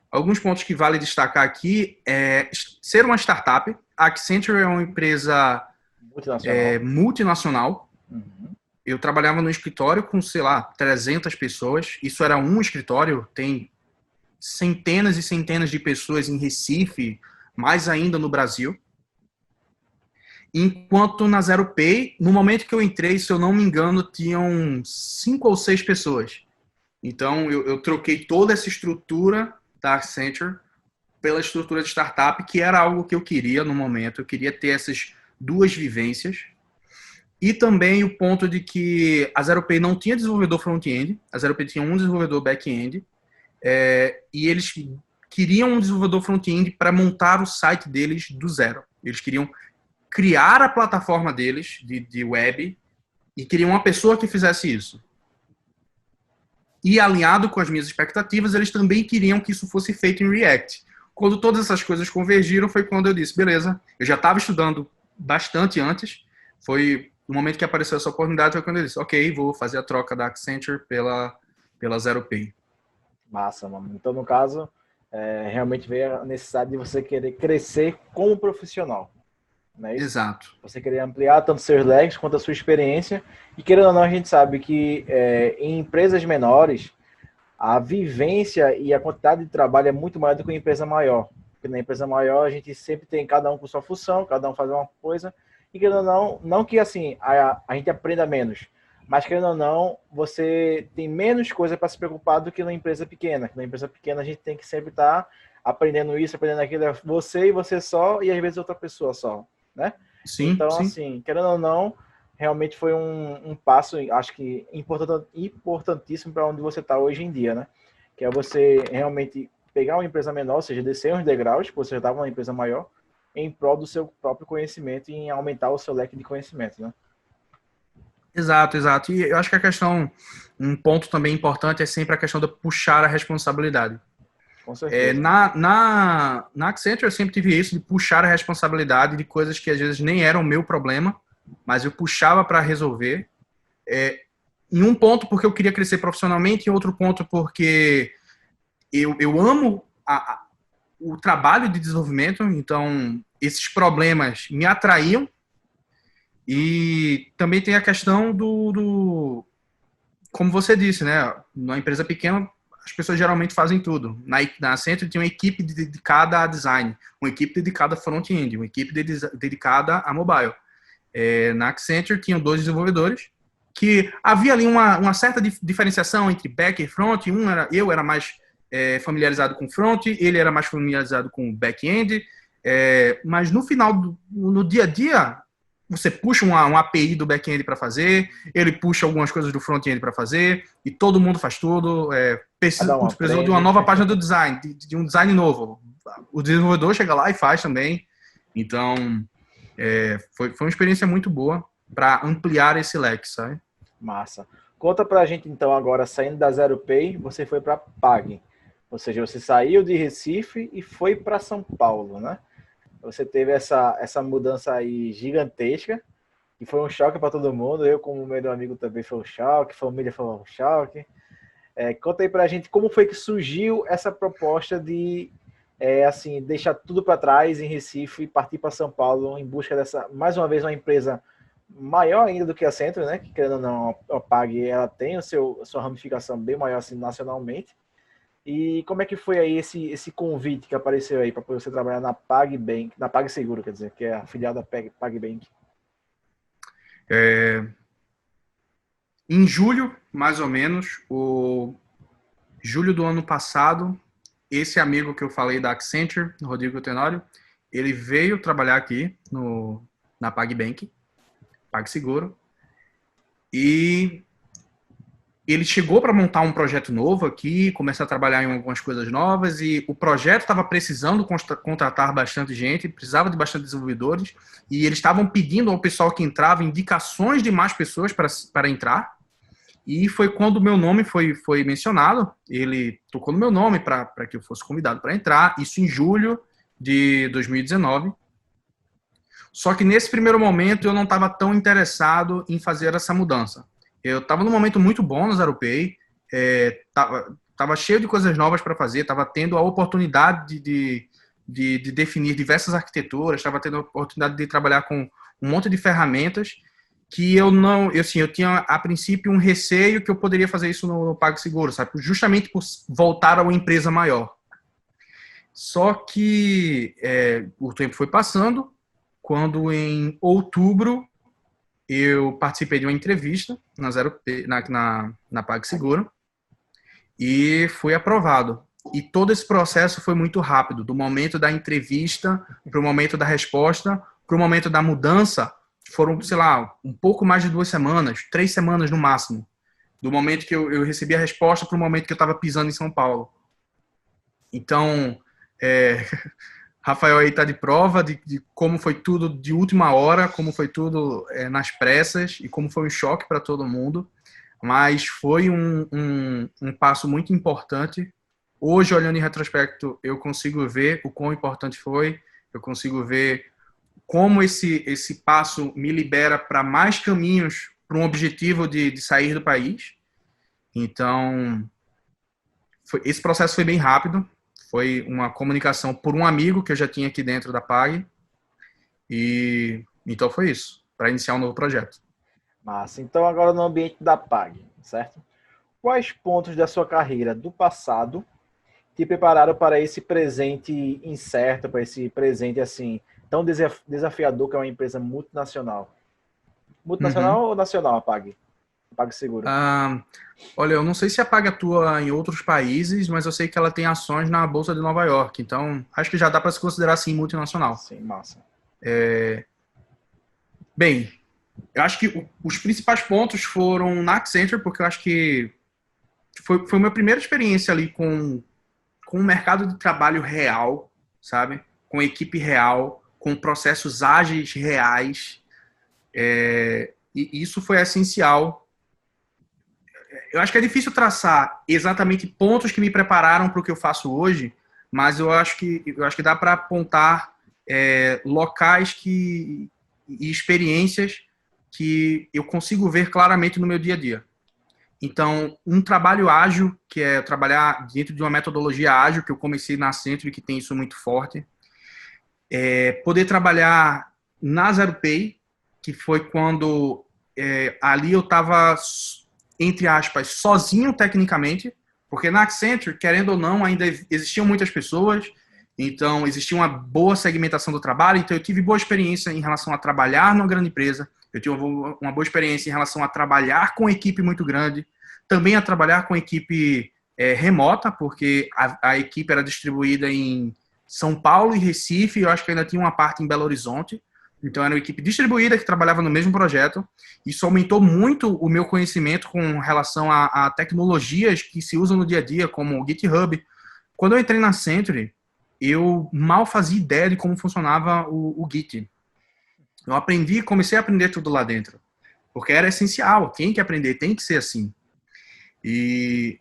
Alguns pontos que vale destacar aqui é ser uma startup. A Accenture é uma empresa multinacional. Uhum. Eu trabalhava no escritório com, 300 pessoas. Isso era um escritório, tem centenas e centenas de pessoas em Recife, mais ainda no Brasil. Enquanto na ZeroPay, no momento que eu entrei, se eu não me engano, tinham 5 ou 6 pessoas. Então, eu troquei toda essa estrutura da Accenture pela estrutura de startup, que era algo que eu queria no momento. Eu queria ter essas duas vivências. E também o ponto de que a ZeroPay não tinha desenvolvedor front-end, a ZeroPay tinha um desenvolvedor back-end, e eles queriam um desenvolvedor front-end para montar o site deles do zero. Eles queriam criar a plataforma deles de web e queriam uma pessoa que fizesse isso. E alinhado com as minhas expectativas, eles também queriam que isso fosse feito em React. Quando todas essas coisas convergiram, foi quando eu disse, beleza, eu já estava estudando bastante antes, foi no momento que apareceu essa oportunidade, foi quando eu disse, ok, vou fazer a troca da Accenture pela ZeroPay. Massa, mano. Então, no caso, realmente veio a necessidade de você querer crescer como profissional. Não é isso? Exato. Você querer ampliar tanto seus leques quanto a sua experiência. E querendo ou não, a gente sabe que em empresas menores, a vivência e a quantidade de trabalho é muito maior do que em empresa maior. Porque na empresa maior, a gente sempre tem cada um com sua função, cada um faz uma coisa. E querendo ou não que assim, a gente aprenda menos. Mas, querendo ou não, você tem menos coisa para se preocupar do que na empresa pequena. Na empresa pequena, a gente tem que sempre estar aprendendo isso, aprendendo aquilo. É você e você só, e às vezes outra pessoa só, né? Sim, Então, sim. assim, querendo ou não, realmente foi um passo, acho que importantíssimo para onde você está hoje em dia, né? Que é você realmente pegar uma empresa menor, ou seja, descer uns degraus, porque você já estava numa empresa maior, em prol do seu próprio conhecimento e em aumentar o seu leque de conhecimento, né? Exato, exato. E eu acho que a questão, um ponto também importante é sempre a questão de puxar a responsabilidade. Com certeza. Na Accenture eu sempre tive isso, de puxar a responsabilidade de coisas que às vezes nem eram meu problema, mas eu puxava para resolver. Em um ponto porque eu queria crescer profissionalmente, em outro ponto porque eu amo o trabalho de desenvolvimento, então esses problemas me atraíam. E também tem a questão como você disse, né? Numa empresa pequena, as pessoas geralmente fazem tudo. Na Accenture tinha uma equipe dedicada a design, uma equipe dedicada a front-end, uma equipe dedicada a mobile. Na Accenture tinham 2 desenvolvedores, que havia ali uma certa diferenciação entre back e front. Eu era mais familiarizado com front, ele era mais familiarizado com back-end, mas no final, no dia a dia, você puxa uma API do back-end para fazer, ele puxa algumas coisas do front-end para fazer, e todo mundo faz tudo. Cada um Precisou de uma aprende. nova página do design, de um design novo. O desenvolvedor chega lá e faz também. Então, foi uma experiência muito boa para ampliar esse leque, sabe? Massa. Conta pra gente então agora, saindo da Zero Pay, você foi para Pag. Ou seja, você saiu de Recife e foi para São Paulo, né? Você teve essa mudança aí gigantesca, que foi um choque para todo mundo. Eu, como meu amigo, também foi um choque, família foi um choque. Conta aí pra gente como foi que surgiu essa proposta de assim, deixar tudo para trás em Recife e partir para São Paulo em busca dessa, mais uma vez, uma empresa maior ainda do que a Centro, né? Que querendo ou não, a Pag, ela tem a sua ramificação bem maior assim, nacionalmente. E como é que foi aí esse convite que apareceu aí para você trabalhar na PagBank, na PagSeguro, quer dizer, que é a filial da PagBank? Em julho, mais ou menos, o julho do ano passado, esse amigo que eu falei da Accenture, Rodrigo Tenório, ele veio trabalhar aqui na PagBank, PagSeguro, e ele chegou para montar um projeto novo aqui, começar a trabalhar em algumas coisas novas, e o projeto estava precisando contratar bastante gente, precisava de bastante desenvolvedores, e eles estavam pedindo ao pessoal que entrava indicações de mais pessoas para entrar, e foi quando o meu nome foi mencionado, ele tocou no meu nome para que eu fosse convidado para entrar, isso em julho de 2019. Só que nesse primeiro momento eu não estava tão interessado em fazer essa mudança. Eu estava num momento muito bom no ZeroPay, estava cheio de coisas novas para fazer, estava tendo a oportunidade de definir diversas arquiteturas, estava tendo a oportunidade de trabalhar com um monte de ferramentas que eu tinha a princípio um receio que eu poderia fazer isso no PagSeguro, sabe? Justamente por voltar a uma empresa maior. Só que o tempo foi passando, quando em outubro eu participei de uma entrevista na PagSeguro e fui aprovado. E todo esse processo foi muito rápido, do momento da entrevista para o momento da resposta, para o momento da mudança, foram, sei lá, um pouco mais de 2 semanas, 3 semanas no máximo, do momento que eu recebi a resposta para o momento que eu estava pisando em São Paulo. Então, Rafael aí está de prova de como foi tudo de última hora, como foi tudo nas pressas e como foi um choque para todo mundo. Mas foi um passo muito importante. Hoje, olhando em retrospecto, eu consigo ver o quão importante foi, eu consigo ver como esse passo me libera para mais caminhos para um objetivo de sair do país. Então, esse processo foi bem rápido, foi uma comunicação por um amigo que eu já tinha aqui dentro da PAG, e então foi isso, para iniciar um novo projeto. Massa. Então, agora no ambiente da Pag, certo? Quais pontos da sua carreira do passado te prepararam para esse presente incerto, para esse presente assim tão desafiador que é uma empresa multinacional? Multinacional Uhum. ou nacional, a Pag? PagSeguro. Olha, eu não sei se a Pag atua em outros países, mas eu sei que ela tem ações na Bolsa de Nova York. Então, acho que já dá para se considerar, assim, multinacional. Sim, massa. Bem, eu acho que os principais pontos foram na Accenture, porque eu acho que foi a minha primeira experiência ali com o mercado de trabalho real, sabe? Com equipe real, com processos ágeis reais. E isso foi essencial. Eu acho que é difícil traçar exatamente pontos que me prepararam para o que eu faço hoje, mas eu acho que dá para apontar locais e experiências que eu consigo ver claramente no meu dia a dia. Então, um trabalho ágil, que é trabalhar dentro de uma metodologia ágil, que eu comecei na Accenture, que tem isso muito forte. Poder trabalhar na ZeroPay, que foi quando ali eu estava, entre aspas, sozinho tecnicamente, porque na Accenture, querendo ou não, ainda existiam muitas pessoas, então existia uma boa segmentação do trabalho, então eu tive boa experiência em relação a trabalhar numa grande empresa, eu tive uma boa experiência em relação a trabalhar com equipe muito grande, também a trabalhar com equipe remota, porque a equipe era distribuída em São Paulo e Recife, eu acho que ainda tinha uma parte em Belo Horizonte. Então, era uma equipe distribuída que trabalhava no mesmo projeto. Isso aumentou muito o meu conhecimento com relação a tecnologias que se usam no dia a dia, como o GitHub. Quando eu entrei na Century, eu mal fazia ideia de como funcionava o Git. Eu comecei a aprender tudo lá dentro, porque era essencial, tem que aprender, tem que ser assim. E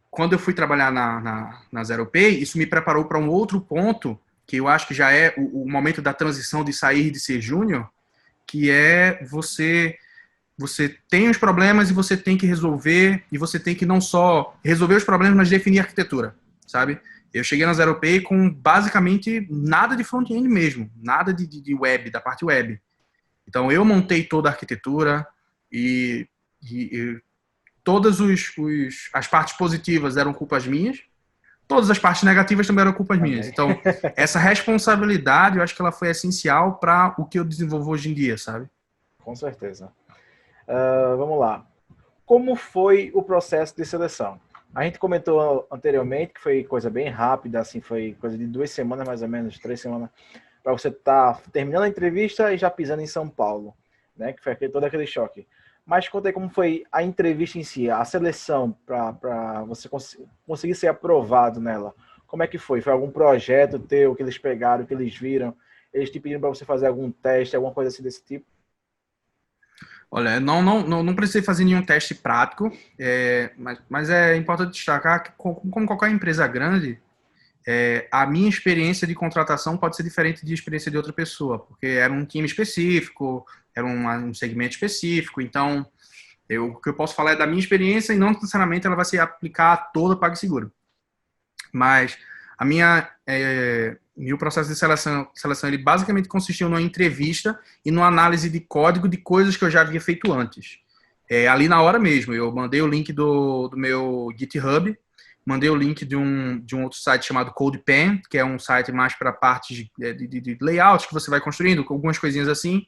quando eu fui trabalhar na ZeroPay, isso me preparou para um outro ponto, que eu acho que já é o momento da transição de sair de ser júnior, que é você tem os problemas e você tem que resolver, e você tem que não só resolver os problemas, mas definir a arquitetura, sabe? Eu cheguei na ZeroPay com basicamente nada de front-end mesmo, nada de web, da parte web. Então, eu montei toda a arquitetura e todas as partes positivas eram culpas minhas, todas as partes negativas também eram culpas minhas. Então, essa responsabilidade, eu acho que ela foi essencial para o que eu desenvolvo hoje em dia, sabe? Com certeza. Vamos lá. Como foi o processo de seleção? A gente comentou anteriormente que foi coisa bem rápida, assim, foi coisa de 2 semanas, mais ou menos, 3 semanas, para você estar terminando a entrevista e já pisando em São Paulo, né? Que foi todo aquele choque. Mas conta aí como foi a entrevista em si, a seleção para você conseguir ser aprovado nela. Como é que foi? Foi algum projeto teu que eles pegaram, que eles viram? Eles te pediram para você fazer algum teste, alguma coisa assim desse tipo? Olha, não precisei fazer nenhum teste prático, mas é importante destacar que, como qualquer empresa grande, a minha experiência de contratação pode ser diferente de experiência de outra pessoa, porque era um time específico, era um segmento específico, então o que eu posso falar é da minha experiência e não necessariamente ela vai se aplicar a toda a PagSeguro. Mas meu processo de seleção ele basicamente consistiu numa entrevista e numa análise de código de coisas que eu já havia feito antes. Ali na hora mesmo, eu mandei o link do meu GitHub, mandei o link de um outro site chamado CodePen, que é um site mais para partes de layout que você vai construindo, com algumas coisinhas assim.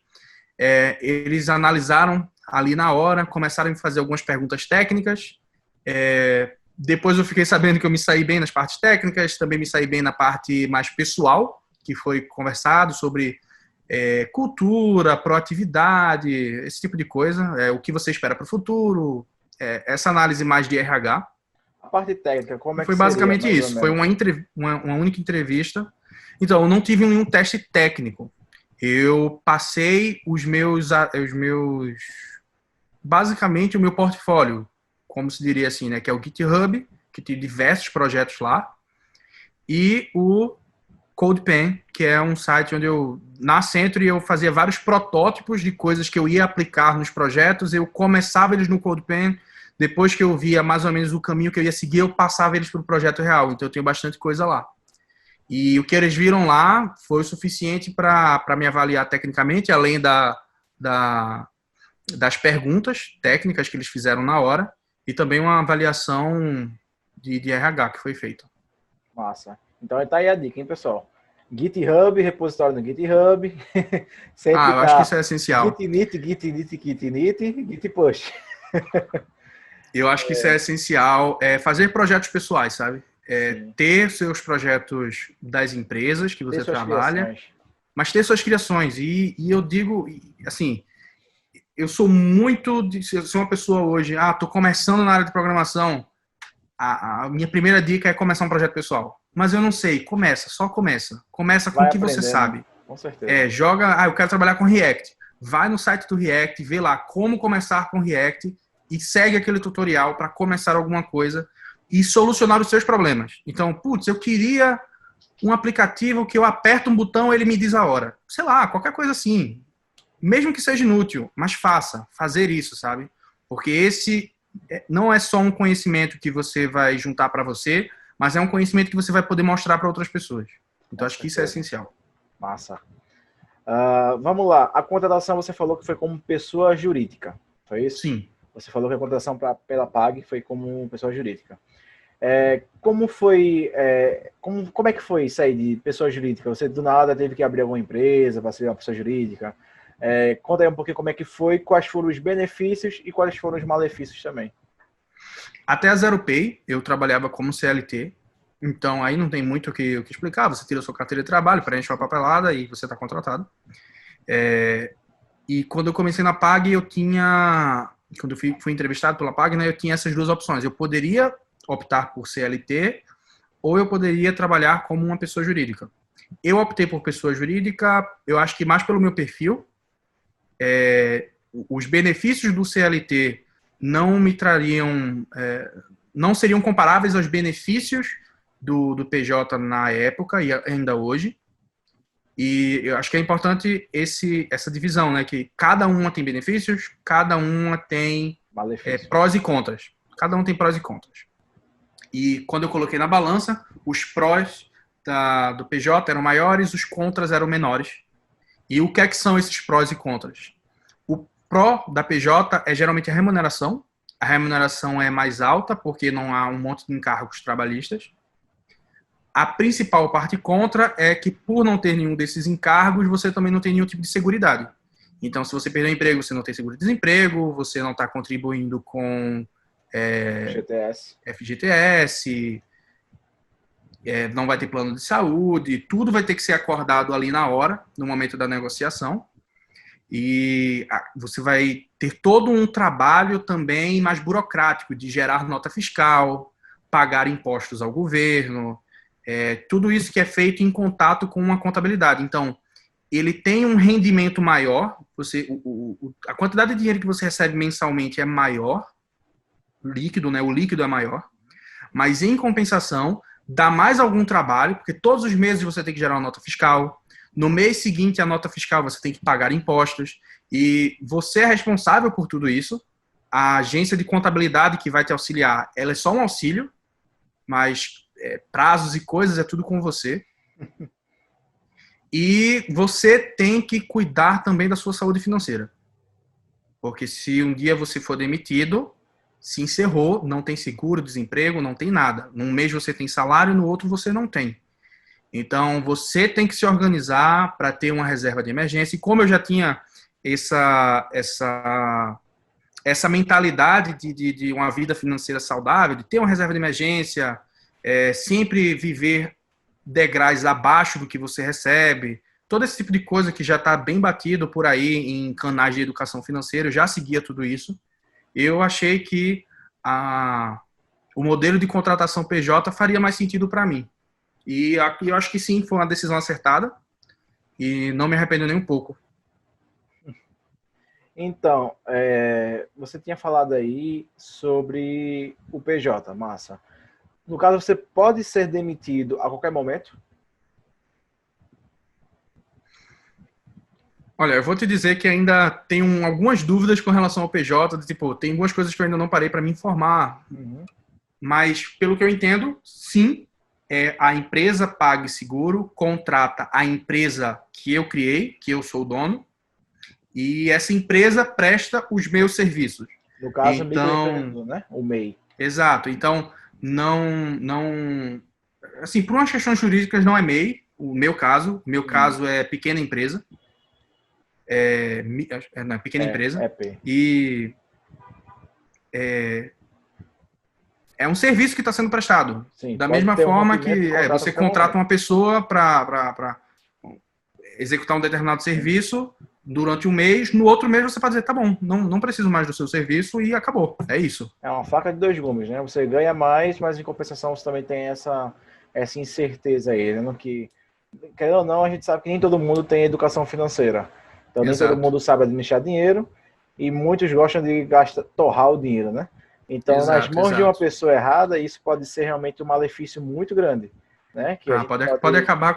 Eles analisaram ali na hora, começaram a me fazer algumas perguntas técnicas. Depois eu fiquei sabendo que eu me saí bem nas partes técnicas, também me saí bem na parte mais pessoal, que foi conversado sobre cultura, proatividade, esse tipo de coisa, o que você espera para o futuro, essa análise mais de RH. A parte técnica, como é que Foi seria, basicamente mais ou isso, foi menos? uma única entrevista. Então, eu não tive nenhum teste técnico. Eu passei basicamente o meu portfólio, como se diria assim, né, que é o GitHub, que tem diversos projetos lá, e o CodePen, que é um site onde na Century, eu fazia vários protótipos de coisas que eu ia aplicar nos projetos, eu começava eles no CodePen, depois que eu via mais ou menos o caminho que eu ia seguir, eu passava eles para o projeto real, então eu tenho bastante coisa lá. E o que eles viram lá foi o suficiente para me avaliar tecnicamente, além das perguntas técnicas que eles fizeram na hora, e também uma avaliação de RH que foi feita. Massa. Então tá aí a dica, hein, pessoal? GitHub, repositório no GitHub. Sempre eu acho que tá isso é essencial. Git init, Git push. Eu acho que isso é essencial. Fazer projetos pessoais, sabe? Sim. Ter seus projetos das empresas que Ter você suas trabalha, criações. mas ter suas criações. E eu digo, assim, eu sou muito. Eu sou uma pessoa hoje, tô começando na área de programação. A minha primeira dica é começar um projeto pessoal. Mas eu não sei, só começa. Começa com o Vai que você aprendendo, sabe. com certeza. Eu quero trabalhar com React. Vai no site do React, vê lá como começar com React e segue aquele tutorial para começar alguma coisa e solucionar os seus problemas. Então, putz, eu queria um aplicativo que eu aperto um botão e ele me diz a hora. Sei lá, qualquer coisa assim. Mesmo que seja inútil, mas fazer isso, sabe? Porque esse não é só um conhecimento que você vai juntar para você, mas é um conhecimento que você vai poder mostrar para outras pessoas. Então, Com acho que isso é certeza. essencial. Massa. Vamos lá. A contratação você falou que foi como pessoa jurídica, foi isso? Sim. Você falou que a contratação pela PAG foi como pessoa jurídica. Como foi, como é que foi isso aí de pessoa jurídica? Você do nada teve que abrir alguma empresa para ser uma pessoa jurídica? Conta aí um pouquinho como é que foi, quais foram os benefícios e quais foram os malefícios também. Até a Zero Pay, eu trabalhava como CLT, então aí não tem muito o que explicar. Você tira a sua carteira de trabalho, preenche uma papelada e você está contratado. E quando eu comecei na PAG, quando eu fui entrevistado pela PAG, né, eu tinha essas duas opções. Eu poderia optar por CLT ou eu poderia trabalhar como uma pessoa jurídica. Eu optei por pessoa jurídica, eu acho que mais pelo meu perfil. Os benefícios do CLT não me trariam, não seriam comparáveis aos benefícios do PJ na época e ainda hoje. E eu acho que é importante essa divisão, né? Que cada uma tem benefícios, cada uma tem Malefício. prós e contras. Cada um tem prós e contras. E quando eu coloquei na balança, os prós do PJ eram maiores, os contras eram menores. E o que é que são esses prós e contras? O pró da PJ é geralmente a remuneração. A remuneração é mais alta porque não há um monte de encargos trabalhistas. A principal parte contra é que, por não ter nenhum desses encargos, você também não tem nenhum tipo de seguridade. Então, se você perder o emprego, você não tem seguro-desemprego, você não está contribuindo com FGTS, não vai ter plano de saúde, tudo vai ter que ser acordado ali na hora, no momento da negociação. E você vai ter todo um trabalho também mais burocrático de gerar nota fiscal, pagar impostos ao governo, tudo isso que é feito em contato com uma contabilidade. Então, ele tem um rendimento maior, a quantidade de dinheiro que você recebe mensalmente é maior, líquido, né? O líquido é maior, mas em compensação, dá mais algum trabalho, porque todos os meses você tem que gerar uma nota fiscal, no mês seguinte a nota fiscal você tem que pagar impostos, e você é responsável por tudo isso. A agência de contabilidade que vai te auxiliar, ela é só um auxílio, mas prazos e coisas é tudo com você. E você tem que cuidar também da sua saúde financeira. Porque se um dia você for demitido, se encerrou, não tem seguro, desemprego, não tem nada. Num mês você tem salário, no outro você não tem. Então, você tem que se organizar para ter uma reserva de emergência. E como eu já tinha essa mentalidade de uma vida financeira saudável, de ter uma reserva de emergência, sempre viver degraus abaixo do que você recebe, todo esse tipo de coisa que já está bem batido por aí em canais de educação financeira, eu já seguia tudo isso. Eu achei que o modelo de contratação PJ faria mais sentido para mim. E eu acho que sim, foi uma decisão acertada e não me arrependo nem um pouco. Então, você tinha falado aí sobre o PJ, massa. No caso, você pode ser demitido a qualquer momento? Olha, eu vou te dizer que ainda tenho algumas dúvidas com relação ao PJ, tem algumas coisas que eu ainda não parei para me informar. Uhum. Mas, pelo que eu entendo, sim, a empresa PagSeguro contrata a empresa que eu criei, que eu sou o dono, e essa empresa presta os meus serviços. No caso, Então, microempreendedor, né? O MEI. exato. Então, assim, por umas questões jurídicas não é MEI, o meu caso é pequena empresa. Pequena empresa. EP. E é um serviço que está sendo prestado. Sim, Da pode mesma ter um forma rompimento de que contrato a você qualquer contrata momento. uma pessoa para executar um determinado serviço durante um mês, no outro mês você pode dizer, tá bom, não preciso mais do seu serviço e acabou. É isso. É uma faca de dois gumes, né? Você ganha mais, mas em compensação você também tem essa incerteza aí, né? No que, querendo ou não, a gente sabe que nem todo mundo tem educação financeira. Então nem todo Exato. mundo sabe administrar dinheiro e muitos gostam de gastar, torrar o dinheiro, né? Então, nas Exato, mãos de uma exato. pessoa errada, isso pode ser realmente um malefício muito grande, né? Que a Ah, gente pode pode, acabar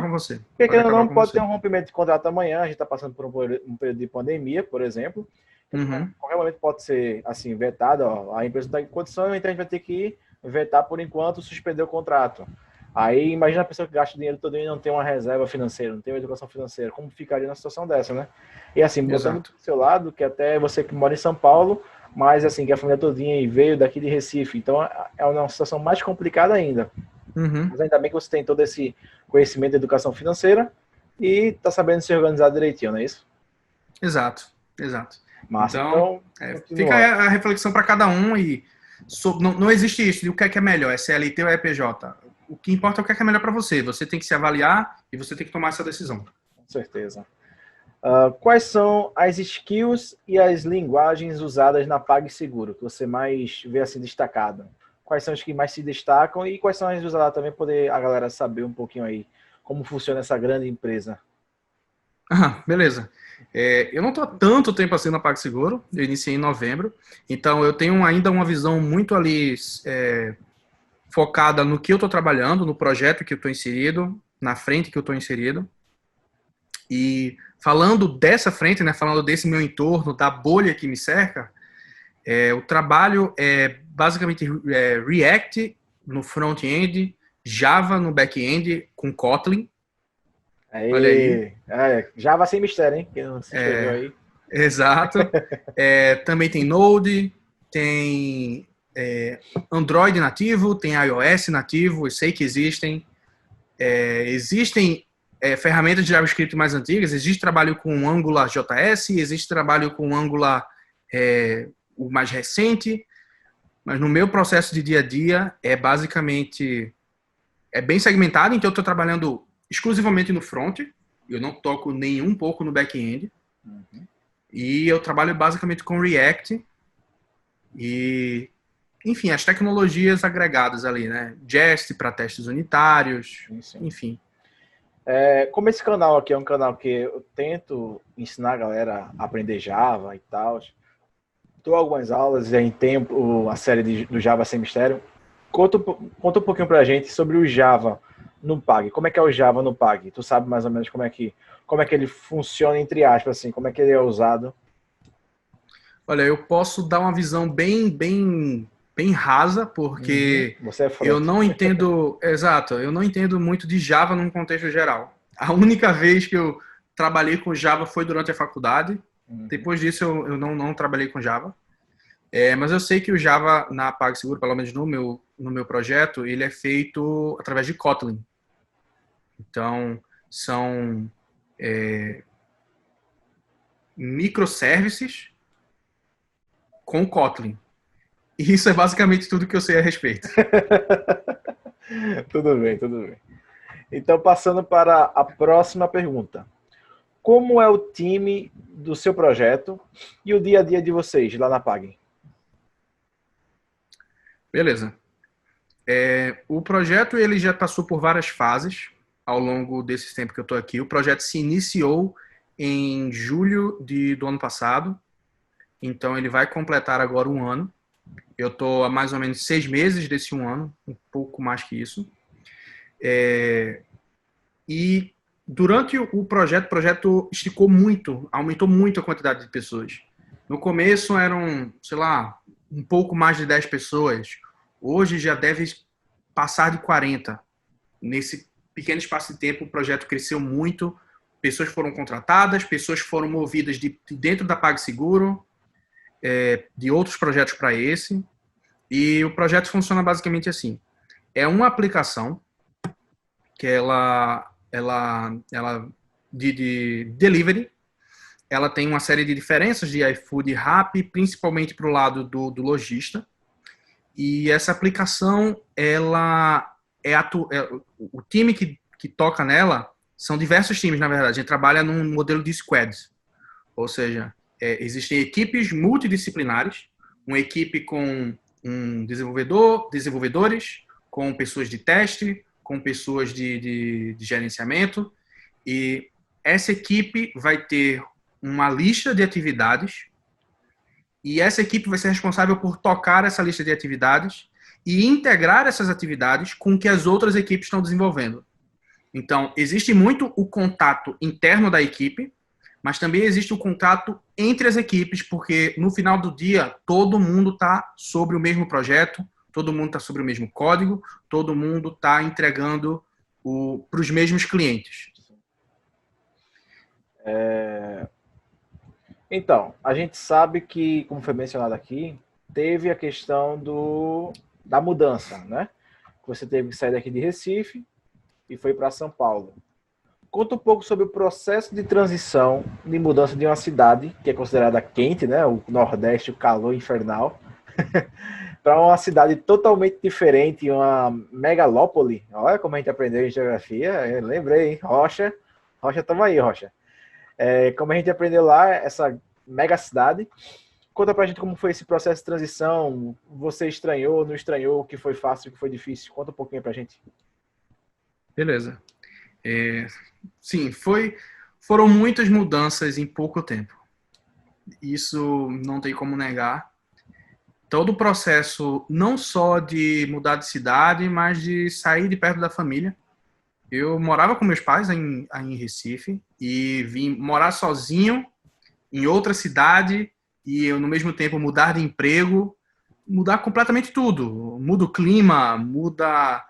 né? com você. Porque, Pode querendo ou acabar não, com pode ter você. um rompimento de contrato amanhã, a gente está passando por um período de pandemia, por exemplo, que a Uhum. qualquer momento pode ser, assim, vetado, ó, a empresa não está em condição, então a gente vai ter que vetar por enquanto, suspender o contrato. Aí, imagina a pessoa que gasta dinheiro todo e não tem uma reserva financeira, não tem uma educação financeira, como ficaria numa situação dessa, né? E assim, botando Exato. do seu lado, que até você que mora em São Paulo, mas assim, que a família todinha e veio daqui de Recife, então é uma situação mais complicada ainda. Uhum. Mas ainda bem que você tem todo esse conhecimento de educação financeira e está sabendo se organizar direitinho, não é isso? Exato. Exato. Massa. Então, Então, fica aí continuando. a reflexão para cada um e não existe isso de o que é melhor, é CLT ou é PJ. O que importa é o que é melhor para você. Você tem que se avaliar e você tem que tomar essa decisão. Com certeza. Quais são as skills e as linguagens usadas na PagSeguro, que você mais vê assim destacado? Quais são as que mais se destacam e quais são as usadas também, poder a galera saber um pouquinho aí como funciona essa grande empresa? Ah, beleza. Eu não estou há tanto tempo assim na PagSeguro, eu iniciei em novembro, então eu tenho ainda uma visão muito ali focada no que eu estou trabalhando, no projeto que eu estou inserido, na frente que eu estou inserido. E falando dessa frente, né, falando desse meu entorno, da bolha que me cerca, o trabalho é basicamente React no front-end, Java no back-end com Kotlin. Olha aí. Aí, Java sem mistério, hein? Quem não se inscreveu aí. Exato. Também tem Node, tem Android nativo, tem iOS nativo, eu sei que existem. Existem ferramentas de JavaScript mais antigas, existe trabalho com Angular JS, existe trabalho com Angular o mais recente, mas no meu processo de dia a dia basicamente bem segmentado, então eu estou trabalhando exclusivamente no front, eu não toco nem um pouco no back-end, e eu trabalho basicamente com React e, enfim, as tecnologias agregadas ali, né? Jest para testes unitários, Sim. enfim. Como esse canal aqui é um canal que eu tento ensinar a galera a aprender Java e tal, dou algumas aulas e aí tem a série do Java Sem Mistério. Conta um pouquinho pra gente sobre o Java no Pag. Como é que é o Java no Pag? Tu sabe mais ou menos como é que ele funciona, entre aspas, assim, como é que ele é usado? Olha, eu posso dar uma visão bem rasa, porque Você é eu front. não entendo, exato, eu não entendo muito de Java num contexto geral. A única vez que eu trabalhei com Java foi durante a faculdade. Depois disso, eu não trabalhei com Java. Mas eu sei que o Java na PagSeguro, pelo menos no meu projeto, ele é feito através de Kotlin. Então, são microservices com Kotlin. E isso é basicamente tudo que eu sei a respeito. Tudo bem, tudo bem. Então, passando para a próxima pergunta. Como é o time do seu projeto e o dia a dia de vocês lá na Pag? Beleza. O projeto ele já passou por várias fases ao longo desse tempo que eu estou aqui. O projeto se iniciou em julho do ano passado, então ele vai completar agora um ano. Eu estou há mais ou menos 6 meses desse um ano, um pouco mais que isso. E durante o projeto esticou muito, aumentou muito a quantidade de pessoas. No começo eram, sei lá, um pouco mais de 10 pessoas. Hoje já deve passar de 40. Nesse pequeno espaço de tempo, o projeto cresceu muito. Pessoas foram contratadas, pessoas foram movidas de dentro da PagSeguro, de outros projetos para esse. E o projeto funciona basicamente assim. É uma aplicação que ela de delivery, ela tem uma série de diferenças de iFood e Rappi, principalmente para o lado do lojista. E essa aplicação, ela o time que toca nela são diversos times, na verdade. A gente trabalha num modelo de squads, ou seja, existem equipes multidisciplinares, uma equipe com desenvolvedores, com pessoas de teste, com pessoas de gerenciamento, e essa equipe vai ter uma lista de atividades, e essa equipe vai ser responsável por tocar essa lista de atividades e integrar essas atividades com o que as outras equipes estão desenvolvendo. Então, existe muito o contato interno da equipe, mas também existe o contato entre as equipes, porque no final do dia, todo mundo está sobre o mesmo projeto, todo mundo está sobre o mesmo código, todo mundo está entregando para os mesmos clientes. Então, a gente sabe que, como foi mencionado aqui, teve a questão da mudança, né? Você teve que sair daqui de Recife e foi para São Paulo. Conta um pouco sobre o processo de transição, de mudança de uma cidade, que é considerada quente, né? O Nordeste, o calor infernal, para uma cidade totalmente diferente, uma megalópole. Olha como a gente aprendeu em geografia. Eu lembrei, hein? Rocha, tamo aí, Rocha. Como a gente aprendeu lá, essa mega cidade. Conta pra gente como foi esse processo de transição. Você estranhou, não estranhou? O que foi fácil, o que foi difícil? Conta um pouquinho pra gente. Beleza. Sim, foram muitas mudanças em pouco tempo. Isso não tem como negar. Todo o processo, não só de mudar de cidade, mas de sair de perto da família. Eu morava com meus pais em Recife e vim morar sozinho em outra cidade e eu, no mesmo tempo, mudar de emprego, mudar completamente tudo. Muda o clima, muda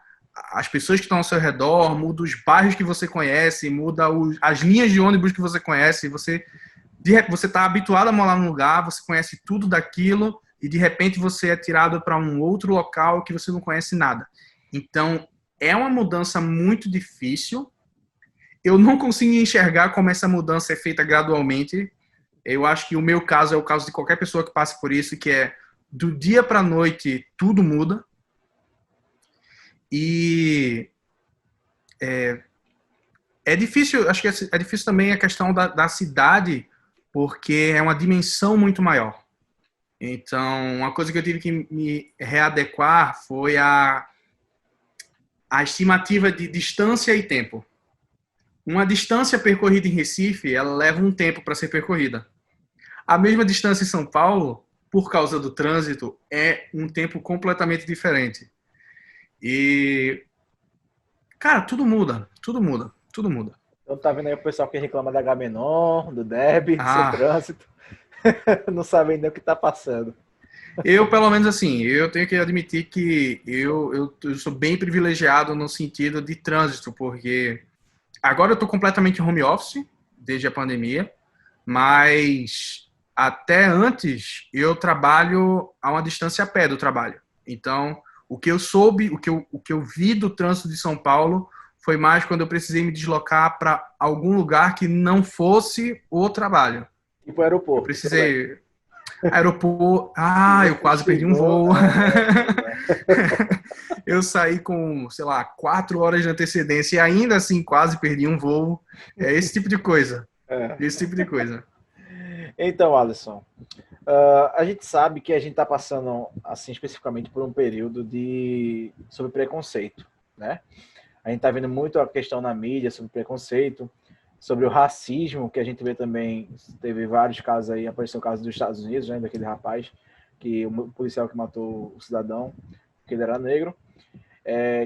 as pessoas que estão ao seu redor, muda os bairros que você conhece, muda as linhas de ônibus que você conhece. Você está habituado a morar num lugar, você conhece tudo daquilo e, de repente, você é tirado para um outro local que você não conhece nada. Então, é uma mudança muito difícil. Eu não consigo enxergar como essa mudança é feita gradualmente. Eu acho que o meu caso é o caso de qualquer pessoa que passe por isso, que é do dia para a noite tudo muda. E é difícil, acho que é difícil também a questão da cidade, porque é uma dimensão muito maior. Então, uma coisa que eu tive que me readequar foi a estimativa de distância e tempo. Uma distância percorrida em Recife, ela leva um tempo para ser percorrida. A mesma distância em São Paulo, por causa do trânsito, é um tempo completamente diferente. E, cara, tudo muda, tudo muda, tudo muda. Então tá vendo aí o pessoal que reclama da Agamenon, do Deb, do seu trânsito. Não sabe ainda o que tá passando. Eu, pelo menos assim, eu tenho que admitir que eu sou bem privilegiado no sentido de trânsito, porque agora eu estou completamente home office, desde a pandemia, mas até antes eu trabalho a uma distância a pé do trabalho. Então, o que eu soube, o que eu vi do trânsito de São Paulo foi mais quando eu precisei me deslocar para algum lugar que não fosse o trabalho. Tipo aeroporto. Eu precisei... Aeroporto... eu quase perdi um voo. Eu saí com, sei lá, 4 horas de antecedência e ainda assim quase perdi um voo. É esse tipo de coisa. Esse tipo de coisa. Então, Alisson, a gente sabe que a gente está passando, assim, especificamente por um período sobre preconceito, né? A gente está vendo muito a questão na mídia sobre preconceito, sobre o racismo, que a gente vê também, teve vários casos aí, apareceu o caso dos Estados Unidos, né, daquele rapaz, o policial que matou o cidadão, que ele era negro.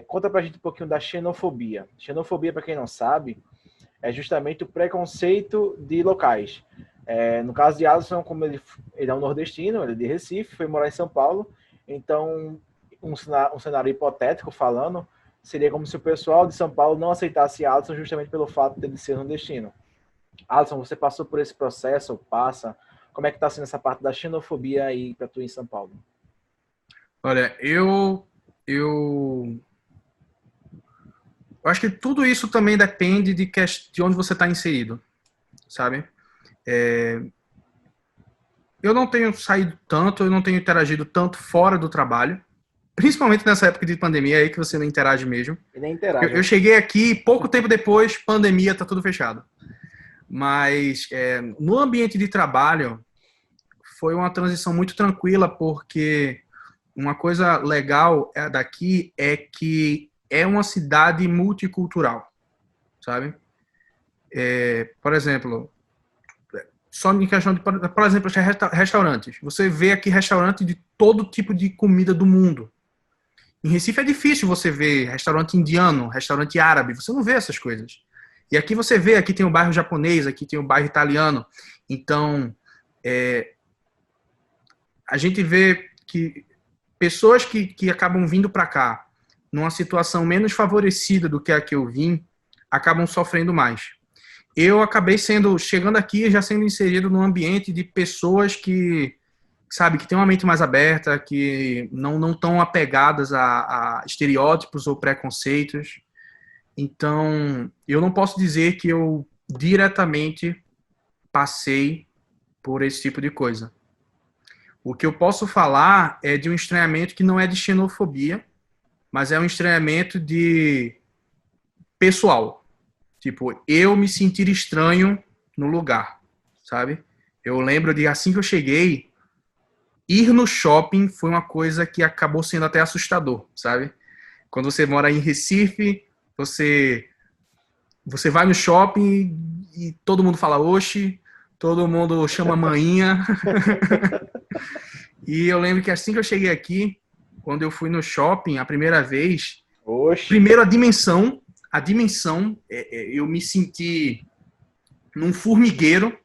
Conta pra gente um pouquinho da xenofobia. Xenofobia, para quem não sabe, é justamente o preconceito de locais. No caso de Alisson, como ele é um nordestino, ele é de Recife, foi morar em São Paulo, então um cenário hipotético falando, seria como se o pessoal de São Paulo não aceitasse Alisson justamente pelo fato de ele ser nordestino. Alisson, você passou por esse processo, passa? Como é que está sendo essa parte da xenofobia aí para tu em São Paulo? Olha, eu acho que tudo isso também depende de onde você está inserido, sabe? Eu não tenho saído tanto, eu não tenho interagido tanto fora do trabalho, principalmente nessa época de pandemia aí que você não interage mesmo. E nem interage, Eu né? cheguei aqui, pouco tempo depois, pandemia, tá tudo fechado. Mas no ambiente de trabalho foi uma transição muito tranquila, porque uma coisa legal daqui é que é uma cidade multicultural, sabe? Por exemplo, só em questão de, por exemplo, restaurantes. Você vê aqui restaurante de todo tipo de comida do mundo. Em Recife é difícil você ver restaurante indiano, restaurante árabe, você não vê essas coisas. E aqui você vê, aqui tem o bairro japonês, aqui tem o bairro italiano. Então, a gente vê que pessoas que acabam vindo para cá numa situação menos favorecida do que a que eu vim, acabam sofrendo mais. Eu acabei chegando aqui já sendo inserido num ambiente de pessoas que, sabe, que têm uma mente mais aberta, que não estão apegadas a estereótipos ou preconceitos. Então, eu não posso dizer que eu diretamente passei por esse tipo de coisa. O que eu posso falar é de um estranhamento que não é de xenofobia, mas é um estranhamento de pessoal. Tipo, eu me sentir estranho no lugar, sabe? Eu lembro de assim que eu cheguei, ir no shopping foi uma coisa que acabou sendo até assustador, sabe? Quando você mora em Recife, você vai no shopping e todo mundo fala oxi, todo mundo chama manhinha. E eu lembro que assim que eu cheguei aqui, quando eu fui no shopping a primeira vez, Oxe. primeiro a dimensão, eu me senti num formigueiro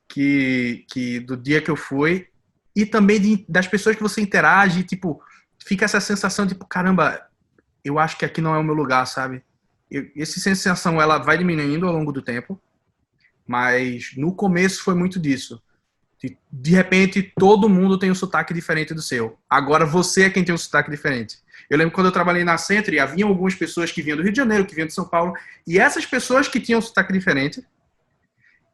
que do dia que eu fui, e também das pessoas que você interage, tipo, fica essa sensação de, tipo, caramba, eu acho que aqui não é o meu lugar, sabe? Essa sensação, ela vai diminuindo ao longo do tempo, mas no começo foi muito disso. De repente, todo mundo tem um sotaque diferente do seu. Agora você é quem tem um sotaque diferente. Eu lembro quando eu trabalhei na Century, havia algumas pessoas que vinham do Rio de Janeiro, que vinham de São Paulo, e essas pessoas que tinham um sotaque diferente,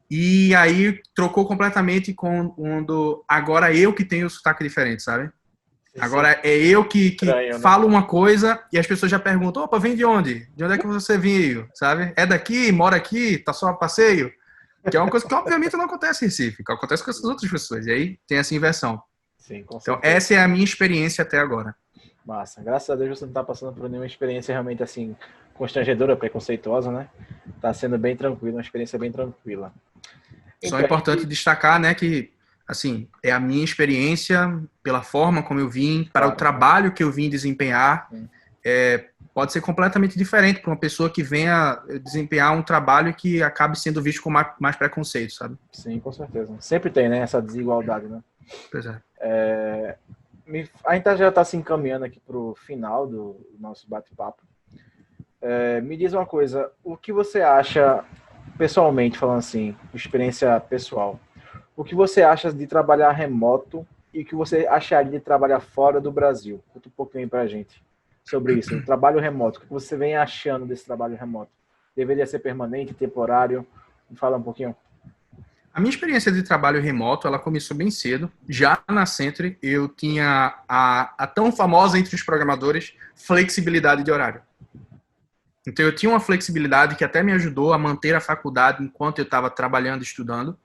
e aí trocou completamente quando agora eu que tenho um sotaque diferente, sabe? Agora é eu que Estranho, né? falo uma coisa e as pessoas já perguntam, opa, vem de onde? De onde é que você veio? Sabe? É daqui? Mora aqui? Tá só a passeio? Que é uma coisa que obviamente não acontece em Recife, que acontece com essas outras pessoas. E aí tem essa inversão. Sim, com Então certeza. essa é a minha experiência até agora. Massa. Graças a Deus você não tá passando por nenhuma experiência realmente assim constrangedora, preconceituosa, né? Tá sendo bem tranquilo, uma experiência bem tranquila. Só é importante destacar, né, que assim, é a minha experiência pela forma como eu vim, para o trabalho que eu vim desempenhar, pode ser completamente diferente para uma pessoa que venha desempenhar um trabalho que acabe sendo visto com mais preconceito, sabe? Sim, com certeza. Sempre tem, né, essa desigualdade, né? Pois é. A gente já está se encaminhando aqui para o final do nosso bate-papo. Me diz uma coisa, o que você acha, pessoalmente falando assim, experiência pessoal, o que você acha de trabalhar remoto e o que você acharia de trabalhar fora do Brasil? Conta um pouquinho para a gente sobre isso, o trabalho remoto. O que você vem achando desse trabalho remoto? Deveria ser permanente, temporário? Me fala um pouquinho. A minha experiência de trabalho remoto, ela começou bem cedo. Já na Century, eu tinha a tão famosa entre os programadores flexibilidade de horário. Então, eu tinha uma flexibilidade que até me ajudou a manter a faculdade enquanto eu estava trabalhando e estudando.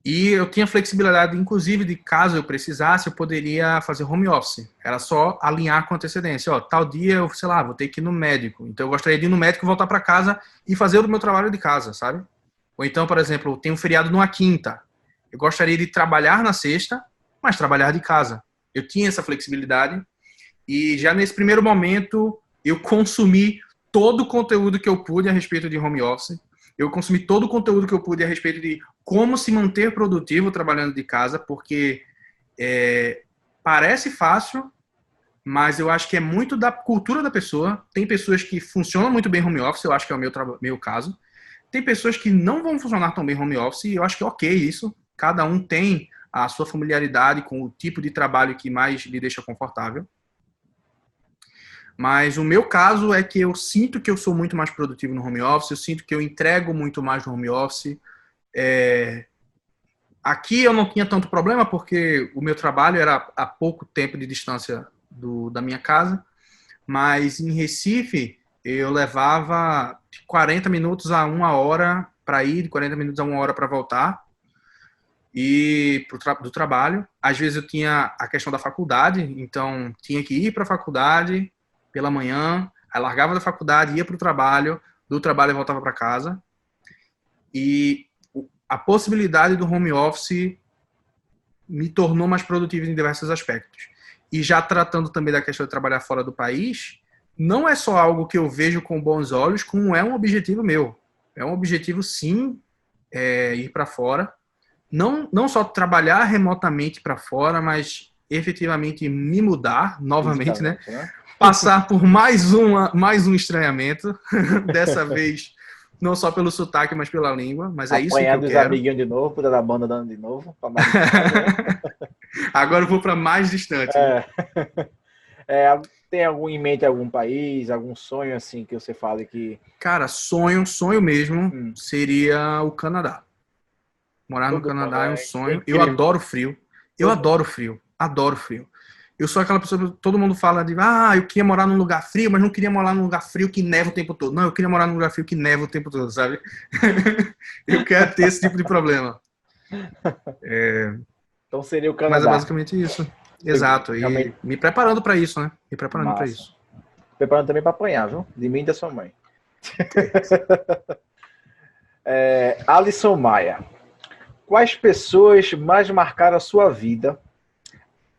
E eu tinha flexibilidade, inclusive, de caso eu precisasse, eu poderia fazer home office. Era só alinhar com antecedência. Ó, tal dia eu, sei lá, vou ter que ir no médico. Então, eu gostaria de ir no médico, voltar para casa e fazer o meu trabalho de casa, sabe? Ou então, por exemplo, tem um feriado numa quinta. Eu gostaria de trabalhar na sexta, mas trabalhar de casa. Eu tinha essa flexibilidade e já nesse primeiro momento eu consumi todo o conteúdo que eu pude a respeito de home office. Eu consumi todo o conteúdo que eu pude a respeito de como se manter produtivo trabalhando de casa, porque parece fácil, mas eu acho que é muito da cultura da pessoa. Tem pessoas que funcionam muito bem home office, eu acho que é o meu caso. Tem pessoas que não vão funcionar tão bem home office e eu acho que é ok isso. Cada um tem a sua familiaridade com o tipo de trabalho que mais lhe deixa confortável. Mas o meu caso é que eu sinto que eu sou muito mais produtivo no home office, eu sinto que eu entrego muito mais no home office. Aqui eu não tinha tanto problema, porque o meu trabalho era a pouco tempo de distância da minha casa, mas em Recife eu levava de 40 minutos a 1 hora para ir, de 40 minutos a 1 hora para voltar, e do trabalho. Às vezes eu tinha a questão da faculdade, então tinha que ir para a faculdade pela manhã, aí largava da faculdade, ia para o trabalho, do trabalho eu voltava para casa. E a possibilidade do home office me tornou mais produtivo em diversos aspectos. E já tratando também da questão de trabalhar fora do país, não é só algo que eu vejo com bons olhos, como é um objetivo meu. É um objetivo, sim, ir para fora. Não só trabalhar remotamente para fora, mas efetivamente me mudar novamente, né? Passar por mais um estranhamento, dessa vez não só pelo sotaque, mas pela língua, mas é isso que eu quero. Apanhar dos amiguinhos de novo, da banda dando de novo, para mais distante, né? Agora eu vou para mais distante. Né? Tem algum em mente algum país, algum sonho assim que você fale que... Cara, sonho mesmo seria o Canadá. Morar no Canadá é um sonho. Eu adoro frio. Adoro frio. Eu sou aquela pessoa que todo mundo fala de eu queria morar num lugar frio, mas não queria morar num lugar frio que neva o tempo todo. Não, eu queria morar num lugar frio que neva o tempo todo, sabe? Eu quero ter esse tipo de problema. Então seria o Canadá. Mas é basicamente isso. Exato. E me preparando para isso, né? Me preparando para isso. Preparando também para apanhar, viu? De mim e da sua mãe. Alisson Maia. Quais pessoas mais marcaram a sua vida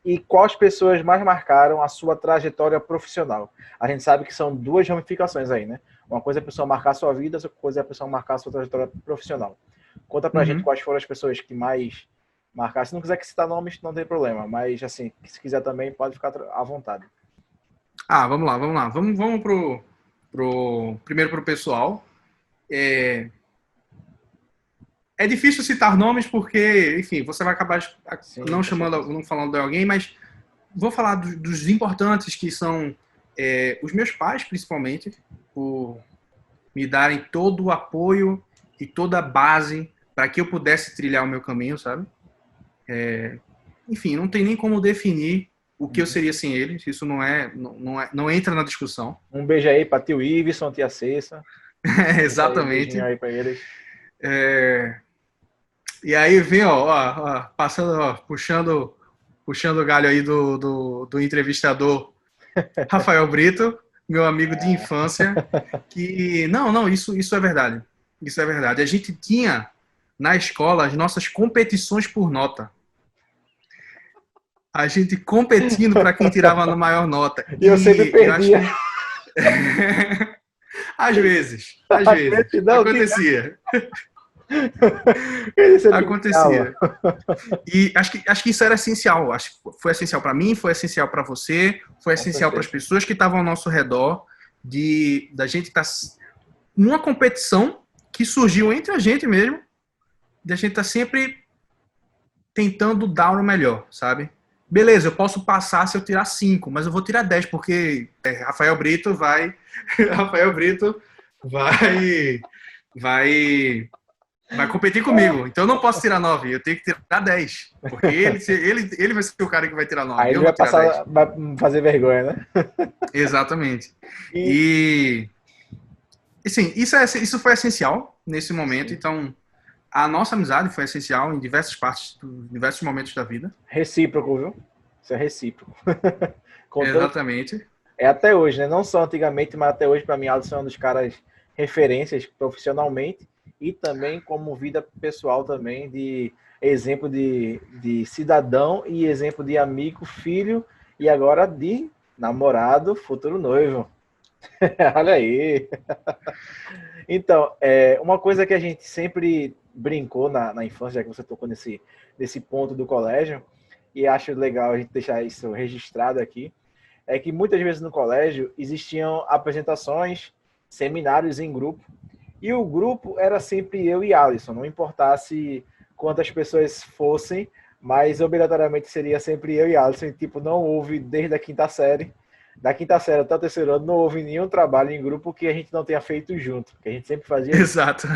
e quais pessoas mais marcaram a sua trajetória profissional? A gente sabe que são duas ramificações aí, né? Uma coisa é a pessoa marcar a sua vida, outra coisa é a pessoa marcar a sua trajetória profissional. Conta pra gente quais foram as pessoas que mais marcaram. Se não quiser que citar nomes, não tem problema. Mas, assim, se quiser também, pode ficar à vontade. Vamos lá. Vamos primeiro pro pessoal. É difícil citar nomes porque, enfim, você vai acabar não falando de alguém, mas vou falar dos importantes, que são os meus pais, principalmente, por me darem todo o apoio e toda a base para que eu pudesse trilhar o meu caminho, sabe? Enfim, não tem nem como definir o que eu seria sem eles. Isso não entra na discussão. Um beijo aí para tio Iveson, tia Cessa. Exatamente. Um aí para eles. E aí vem, passando, puxando o galho aí do entrevistador Rafael Brito, meu amigo de infância, que isso é verdade. Isso é verdade. A gente tinha na escola as nossas competições por nota. A gente competindo para quem tirava a maior nota. E eu sempre perdia. Às vezes. Acontecia. Acontecia. E acho que isso era essencial. Acho que foi essencial para mim, foi essencial para você, foi essencial para as pessoas que estavam ao nosso redor, da gente estar numa competição que surgiu entre a gente mesmo, da gente estar sempre tentando dar o melhor, sabe? Beleza, eu posso passar se eu tirar 5, mas eu vou tirar 10, porque Rafael Brito vai competir comigo. Então eu não posso tirar 9, eu tenho que tirar 10. Porque ele vai ser o cara que vai tirar 9. Aí ele vai fazer vergonha, né? Exatamente. E assim, isso foi essencial nesse momento. Sim. Então, a nossa amizade foi essencial em diversas diversos momentos da vida. Recíproco, viu? Isso é recíproco. Exatamente. Até hoje, né? Não só antigamente, mas até hoje, para mim, Alisson é um dos caras referências profissionalmente e também como vida pessoal também, de exemplo de cidadão e exemplo de amigo, filho e agora de namorado, futuro noivo. Olha aí. Então, uma coisa que a gente sempre brincou na infância, já que você tocou nesse ponto do colégio, e acho legal a gente deixar isso registrado aqui, é que muitas vezes no colégio existiam apresentações, seminários em grupo, e o grupo era sempre eu e Alisson, não importasse quantas pessoas fossem, mas obrigatoriamente seria sempre eu e Alisson, e, tipo, não houve desde a 5ª série da quinta série até o terceiro ano, não houve nenhum trabalho em grupo que a gente não tenha feito junto, que a gente sempre fazia. Exato.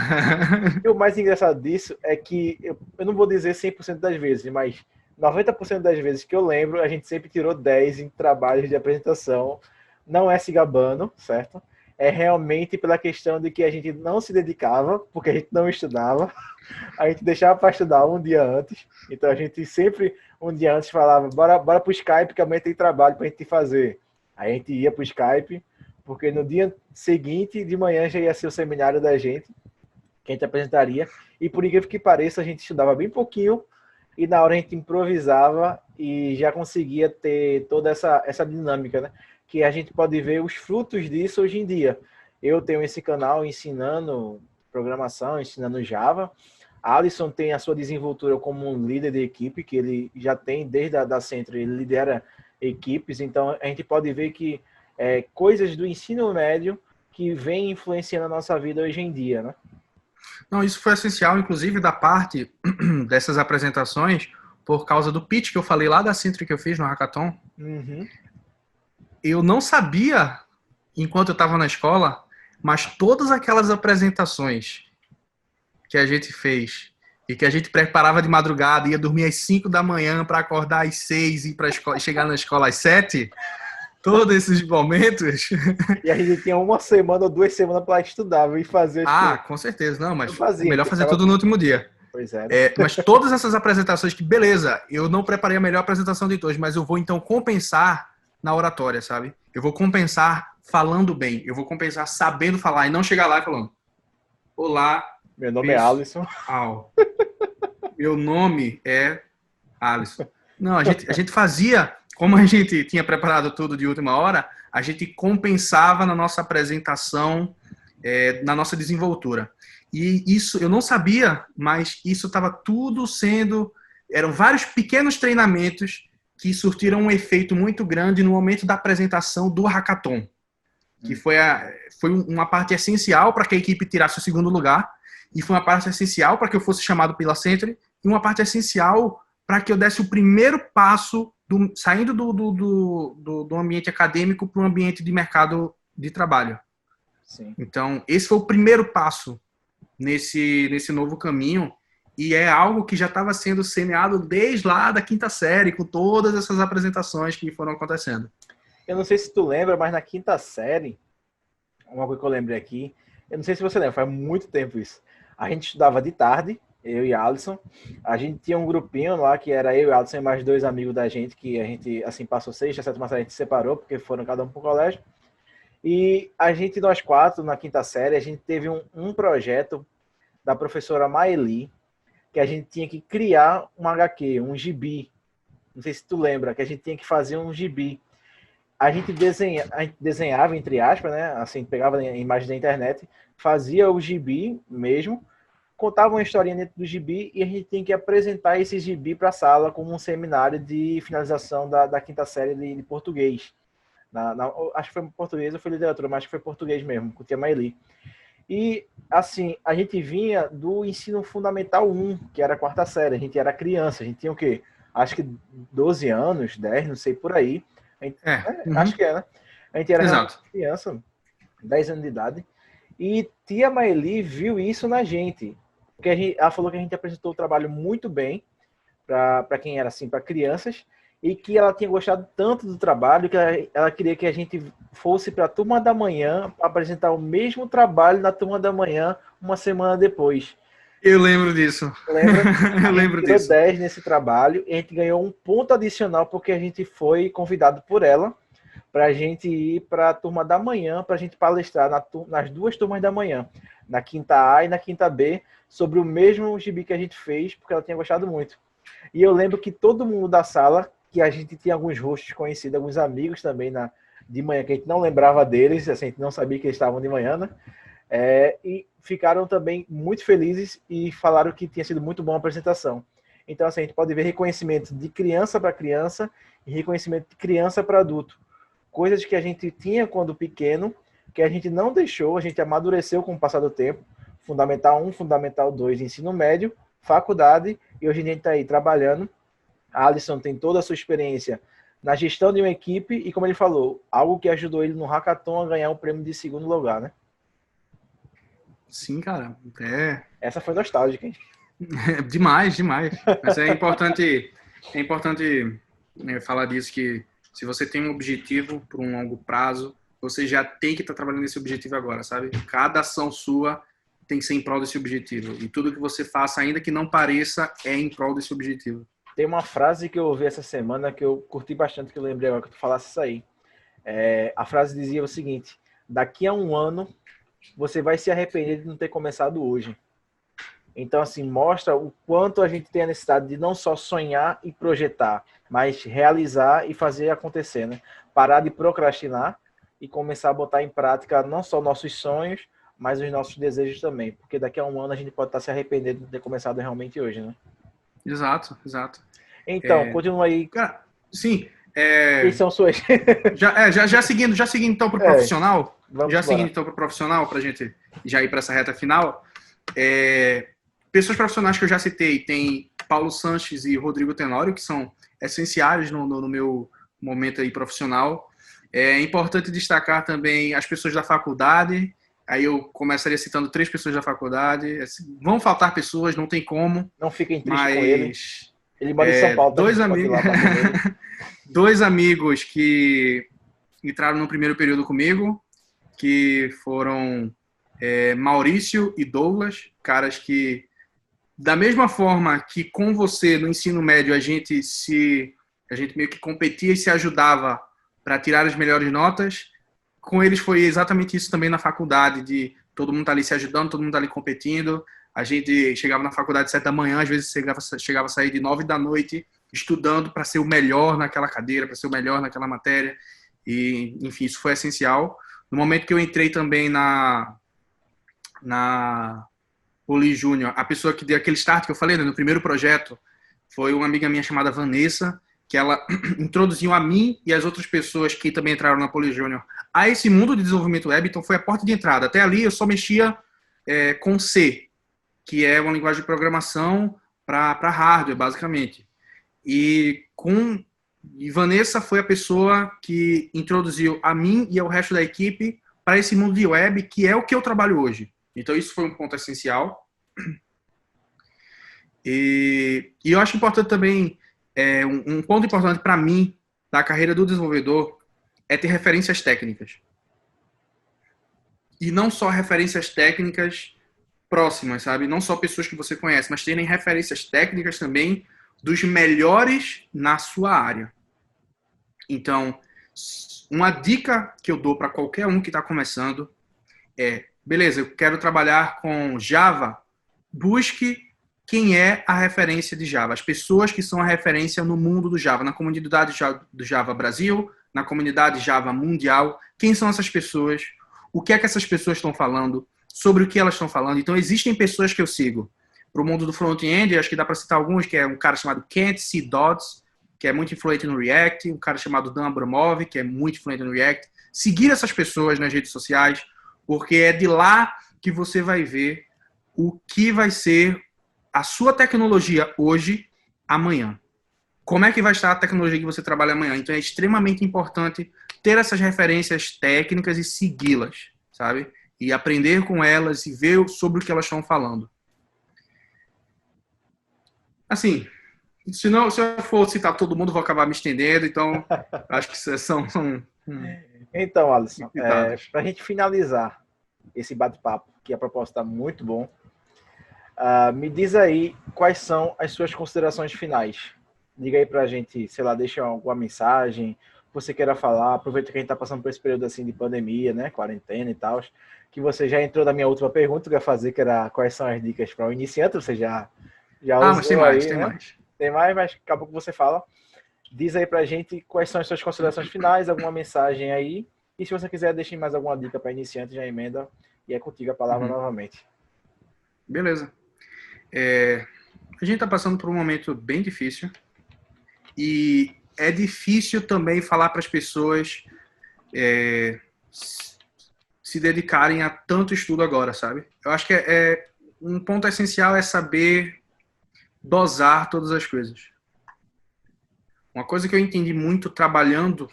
E o mais engraçado disso é que, eu não vou dizer 100% das vezes, mas 90% das vezes que eu lembro, a gente sempre tirou 10 em trabalhos de apresentação. Não é se gabando, certo? É realmente pela questão de que a gente não se dedicava, porque a gente não estudava. A gente deixava para estudar um dia antes. Então a gente sempre, um dia antes, falava: bora pro Skype, que amanhã tem trabalho para a gente fazer. Aí a gente ia pro Skype, porque no dia seguinte, de manhã, já ia ser o seminário da gente, que a gente apresentaria. E por incrível que pareça, a gente estudava bem pouquinho, e na hora a gente improvisava e já conseguia ter toda essa dinâmica, né? Que a gente pode ver os frutos disso hoje em dia. Eu tenho esse canal ensinando programação, ensinando Java. A Alisson tem a sua desenvoltura como um líder de equipe, que ele já tem desde a da Centro, ele lidera equipes. Então a gente pode ver que coisas do ensino médio que vem influenciando a nossa vida hoje em dia, né? Não, isso foi essencial, inclusive, da parte dessas apresentações, por causa do pitch que eu falei lá da Sintra que eu fiz no Hackathon. Uhum. Eu não sabia, enquanto eu estava na escola, mas todas aquelas apresentações que a gente fez e que a gente preparava de madrugada, ia dormir às 5 da manhã para acordar às 6 e ir para a escola, chegar na escola às 7, todos esses momentos. E a gente tinha uma semana ou 2 semanas para estudar e fazer as coisas. Com certeza, não, mas Fazia, é melhor fazer tudo no último dia. Pois é, né? Mas todas essas apresentações que, beleza, eu não preparei a melhor apresentação de todos, mas eu vou então compensar na oratória, sabe? Eu vou compensar falando bem, eu vou compensar sabendo falar e não chegar lá e falando: olá, Meu nome é Alisson. Meu nome é Alisson. Não, a gente fazia, como a gente tinha preparado tudo de última hora, a gente compensava na nossa apresentação, na nossa desenvoltura. E isso eu não sabia, mas isso estava tudo sendo... Eram vários pequenos treinamentos que surtiram um efeito muito grande no momento da apresentação do Hackathon, que foi uma parte essencial para que a equipe tirasse o segundo lugar, e foi uma parte essencial para que eu fosse chamado pela Century, e uma parte essencial para que eu desse o primeiro passo saindo do ambiente acadêmico para o ambiente de mercado de trabalho. Sim. Então, esse foi o primeiro passo nesse novo caminho, e é algo que já estava sendo semeado desde lá da quinta série, com todas essas apresentações que foram acontecendo. Eu não sei se tu lembra, mas na quinta série, uma coisa que eu lembrei aqui, eu não sei se você lembra, faz muito tempo isso. A gente estudava de tarde, eu e Alisson. A gente tinha um grupinho lá, que era eu e Alisson e mais 2 amigos da gente, que a gente, assim, passou 6ª, 7ª série, a gente separou, porque foram cada um pro colégio. E a gente, nós 4, na quinta série, a gente teve um projeto da professora Maeli, que a gente tinha que criar um HQ, um gibi. Não sei se tu lembra, que a gente tinha que fazer um gibi. A gente desenhava, entre aspas, né? Assim, pegava a imagem da internet, fazia o gibi mesmo, contava uma historinha dentro do gibi e a gente tinha que apresentar esse gibi para a sala como um seminário de finalização da quinta série de português. Acho que foi português ou foi literatura, mas acho que foi português mesmo, com o tema Eli. E, assim, a gente vinha do ensino fundamental 1, que era a 4ª série. A gente era criança, a gente tinha o quê? Acho que 12 anos, 10, não sei, por aí. Acho que é, né? A gente era criança, 10 anos de idade. E tia Maeli viu isso na gente. Porque ela falou que a gente apresentou o trabalho muito bem para quem era assim, para crianças, e que ela tinha gostado tanto do trabalho que ela queria que a gente fosse para a turma da manhã apresentar o mesmo trabalho na turma da manhã uma semana depois. Eu lembro disso. Lembra? Eu lembro disso. 10 nesse trabalho e a gente ganhou um ponto adicional porque a gente foi convidado por ela para a gente ir para a turma da manhã, para a gente palestrar nas 2 turmas da manhã, na quinta A e na quinta B, sobre o mesmo gibi que a gente fez, porque ela tinha gostado muito. E eu lembro que todo mundo da sala, que a gente tinha alguns rostos conhecidos, alguns amigos também de manhã, que a gente não lembrava deles, assim, a gente não sabia que eles estavam de manhã, né? E ficaram também muito felizes e falaram que tinha sido muito boa a apresentação. Então, assim, a gente pode ver reconhecimento de criança para criança e reconhecimento de criança para adulto. Coisas que a gente tinha quando pequeno, que a gente não deixou, a gente amadureceu com o passar do tempo. Fundamental 1, Fundamental 2, ensino médio, faculdade, e hoje em dia a gente está aí trabalhando. A Alisson tem toda a sua experiência na gestão de uma equipe e, como ele falou, algo que ajudou ele no hackathon a ganhar um prêmio de segundo lugar, né? Sim, cara. Essa foi nostálgica, hein? Demais, demais. Mas é importante falar disso, que se você tem um objetivo por um longo prazo, você já tem que estar trabalhando nesse objetivo agora, sabe? Cada ação sua tem que ser em prol desse objetivo. E tudo que você faça, ainda que não pareça, é em prol desse objetivo. Tem uma frase que eu ouvi essa semana que eu curti bastante, que eu lembrei agora que tu falasse isso aí. A frase dizia o seguinte: daqui a um ano, você vai se arrepender de não ter começado hoje. Então, assim, mostra o quanto a gente tem a necessidade de não só sonhar e projetar, mas realizar e fazer acontecer, né? Parar de procrastinar e começar a botar em prática não só nossos sonhos, mas os nossos desejos também. Porque daqui a um ano a gente pode estar se arrependendo de ter começado realmente hoje, né? Exato, exato. Então, continua aí. Cara, sim. Quem são suas? Já seguindo então para o profissional, para a gente já ir para essa reta final. Pessoas profissionais que eu já citei, tem Paulo Sanches e Rodrigo Tenório, que são essenciais no meu momento aí profissional. É importante destacar também as pessoas da faculdade. Aí eu começaria citando 3 pessoas da faculdade. Vão faltar pessoas, não tem como. Não fiquem tristes com ele. Ele mora em São Paulo. Dois amigos que entraram no primeiro período comigo, que foram Maurício e Douglas, caras que, da mesma forma que com você no ensino médio a gente meio que competia e se ajudava para tirar as melhores notas, com eles foi exatamente isso também na faculdade, de todo mundo tá ali se ajudando, todo mundo tá ali competindo. A gente chegava na faculdade às 7 da manhã, às vezes chegava a sair de 9 da noite, estudando para ser o melhor naquela cadeira, para ser o melhor naquela matéria. E, enfim, isso foi essencial. No momento que eu entrei também na Poli Júnior, a pessoa que deu aquele start que eu falei, né, no primeiro projeto, foi uma amiga minha chamada Vanessa, que ela introduziu a mim e as outras pessoas que também entraram na Poli Júnior a esse mundo de desenvolvimento web. Então foi a porta de entrada. Até ali eu só mexia com C, que é uma linguagem de programação para hardware, basicamente. E Vanessa foi a pessoa que introduziu a mim e ao resto da equipe para esse mundo de web, que é o que eu trabalho hoje. Então isso foi um ponto essencial. E eu acho importante também, um ponto importante para mim, da carreira do desenvolvedor, é ter referências técnicas. E não só referências técnicas próximas, sabe? Não só pessoas que você conhece, mas terem referências técnicas também dos melhores na sua área. Então, uma dica que eu dou para qualquer um que está começando beleza, eu quero trabalhar com Java, busque quem é a referência de Java, as pessoas que são a referência no mundo do Java, na comunidade do Java Brasil, na comunidade Java mundial. Quem são essas pessoas? O que é que essas pessoas estão falando? Sobre o que elas estão falando? Então, existem pessoas que eu sigo. Para o mundo do front-end, acho que dá para citar alguns, que é um cara chamado Kent C. Dodds, que é muito influente no React, um cara chamado Dan Abramov, que é muito influente no React. Seguir essas pessoas nas redes sociais, porque é de lá que você vai ver o que vai ser a sua tecnologia hoje, amanhã. Como é que vai estar a tecnologia que você trabalha amanhã? Então, é extremamente importante ter essas referências técnicas e segui-las, sabe? E aprender com elas e ver sobre o que elas estão falando. Assim, se eu for citar todo mundo, vou acabar me estendendo, então acho que são Então, Alisson, para a gente finalizar esse bate-papo, que a proposta está muito bom, me diz aí quais são as suas considerações finais. Diga aí para a gente, sei lá, deixa alguma mensagem que você queira falar. Aproveita que a gente está passando por esse período assim de pandemia, né, quarentena e tal, que você já entrou na minha última pergunta que eu ia fazer, que era quais são as dicas para o iniciante. Você já usou mas tem mais, aí, tem né? mais. Tem mais, mas daqui a pouco você fala. Diz aí pra gente quais são as suas considerações finais, alguma mensagem aí. E se você quiser, deixe mais alguma dica para iniciante, já emenda. E é contigo a palavra novamente. Beleza. A gente está passando por um momento bem difícil. E é difícil também falar para as pessoas se dedicarem a tanto estudo agora, sabe? Eu acho que um ponto essencial é saber dosar todas as coisas. Uma coisa que eu entendi muito trabalhando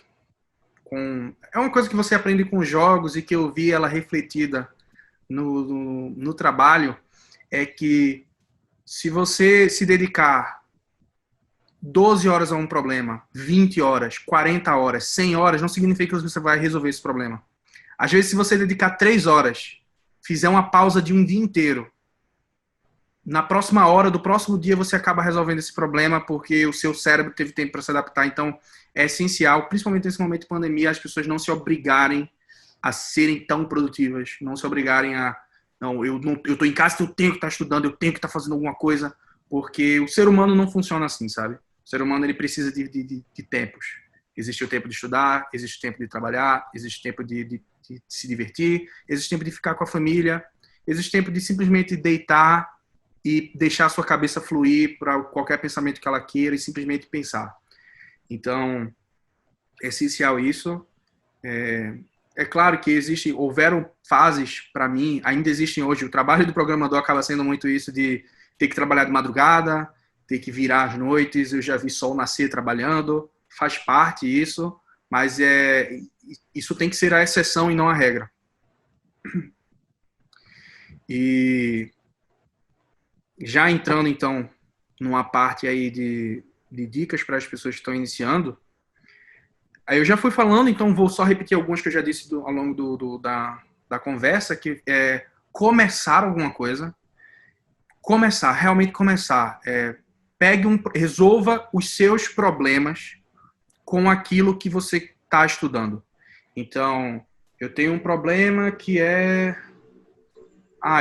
com... É uma coisa que você aprende com jogos e que eu vi ela refletida no trabalho, é que se você se dedicar 12 horas a um problema, 20 horas, 40 horas, 100 horas, não significa que você vai resolver esse problema. Às vezes, se você dedicar 3 horas, fizer uma pausa de um dia inteiro, na próxima hora do próximo dia você acaba resolvendo esse problema porque o seu cérebro teve tempo para se adaptar. Então, é essencial, principalmente nesse momento de pandemia, as pessoas não se obrigarem a serem tão produtivas, não se obrigarem a... Não, eu estou em casa, então eu tenho que estar estudando, eu tenho que estar fazendo alguma coisa, porque o ser humano não funciona assim, sabe? O ser humano ele precisa de tempos. Existe o tempo de estudar, existe o tempo de trabalhar, existe o tempo de se divertir, existe o tempo de ficar com a família, existe o tempo de simplesmente deitar e deixar a sua cabeça fluir para qualquer pensamento que ela queira e simplesmente pensar. Então, é essencial isso. É claro que houveram fases, para mim, ainda existem hoje, o trabalho do programador acaba sendo muito isso de ter que trabalhar de madrugada, ter que virar às noites, eu já vi sol nascer trabalhando, faz parte isso, mas isso tem que ser a exceção e não a regra. E já entrando, então, numa parte aí de dicas para as pessoas que estão iniciando, aí eu já fui falando, então vou só repetir alguns que eu já disse ao longo da conversa, que é começar alguma coisa, realmente começar. Resolva os seus problemas com aquilo que você está estudando. Então, eu tenho um problema que é...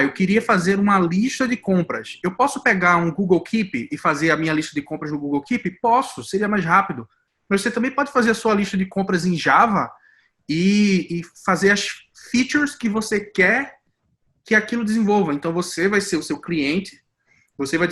eu queria fazer uma lista de compras. Eu posso pegar um Google Keep e fazer a minha lista de compras no Google Keep? Posso, seria mais rápido. Mas você também pode fazer a sua lista de compras em Java e fazer as features que você quer que aquilo desenvolva. Então, você vai ser o seu cliente, você vai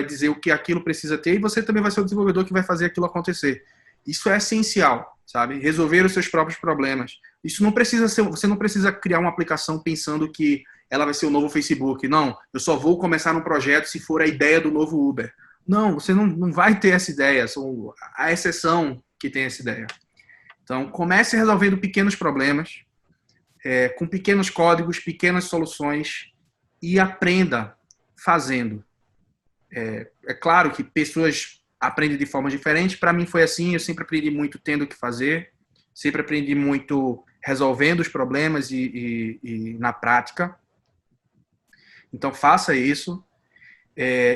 dizer o que aquilo precisa ter e você também vai ser o desenvolvedor que vai fazer aquilo acontecer. Isso é essencial, sabe? Resolver os seus próprios problemas. Isso não precisa ser, você não precisa criar uma aplicação pensando que ela vai ser o novo Facebook. Não, eu só vou começar um projeto se for a ideia do novo Uber. Não, você não vai ter essa ideia. São a exceção que tem essa ideia. Então, comece resolvendo pequenos problemas, com pequenos códigos, pequenas soluções e aprenda fazendo. É claro que pessoas aprendem de forma diferente. Para mim foi assim, eu sempre aprendi muito tendo que fazer, sempre aprendi muito resolvendo os problemas e na prática. Então, faça isso.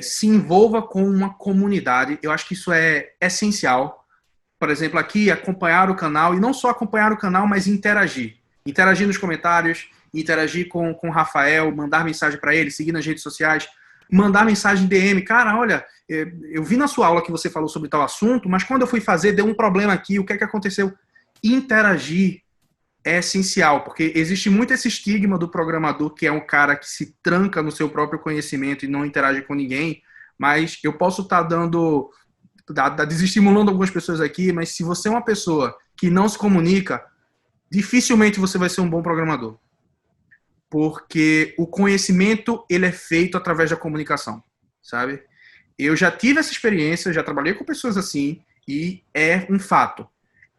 Se envolva com uma comunidade. Eu acho que isso é essencial. Por exemplo, aqui, acompanhar o canal, e não só acompanhar o canal, mas interagir. Interagir nos comentários, interagir com o Rafael, mandar mensagem para ele, seguir nas redes sociais, mandar mensagem DM. Cara, olha, eu vi na sua aula que você falou sobre tal assunto, mas quando eu fui fazer, deu um problema aqui, o que é que aconteceu? Interagir é essencial, porque existe muito esse estigma do programador, que é um cara que se tranca no seu próprio conhecimento e não interage com ninguém, mas eu posso estar desestimulando algumas pessoas aqui, mas se você é uma pessoa que não se comunica, dificilmente você vai ser um bom programador. Porque o conhecimento, ele é feito através da comunicação, sabe? Eu já tive essa experiência, já trabalhei com pessoas assim, e é um fato.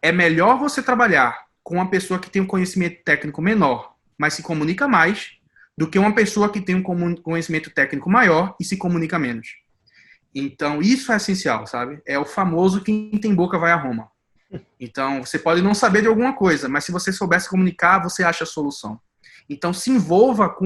É melhor você trabalhar com uma pessoa que tem um conhecimento técnico menor, mas se comunica mais, do que uma pessoa que tem um conhecimento técnico maior e se comunica menos. Então, isso é essencial, sabe? É o famoso quem tem boca vai a Roma. Então, você pode não saber de alguma coisa, mas se você souber se comunicar, você acha a solução. Então, se envolva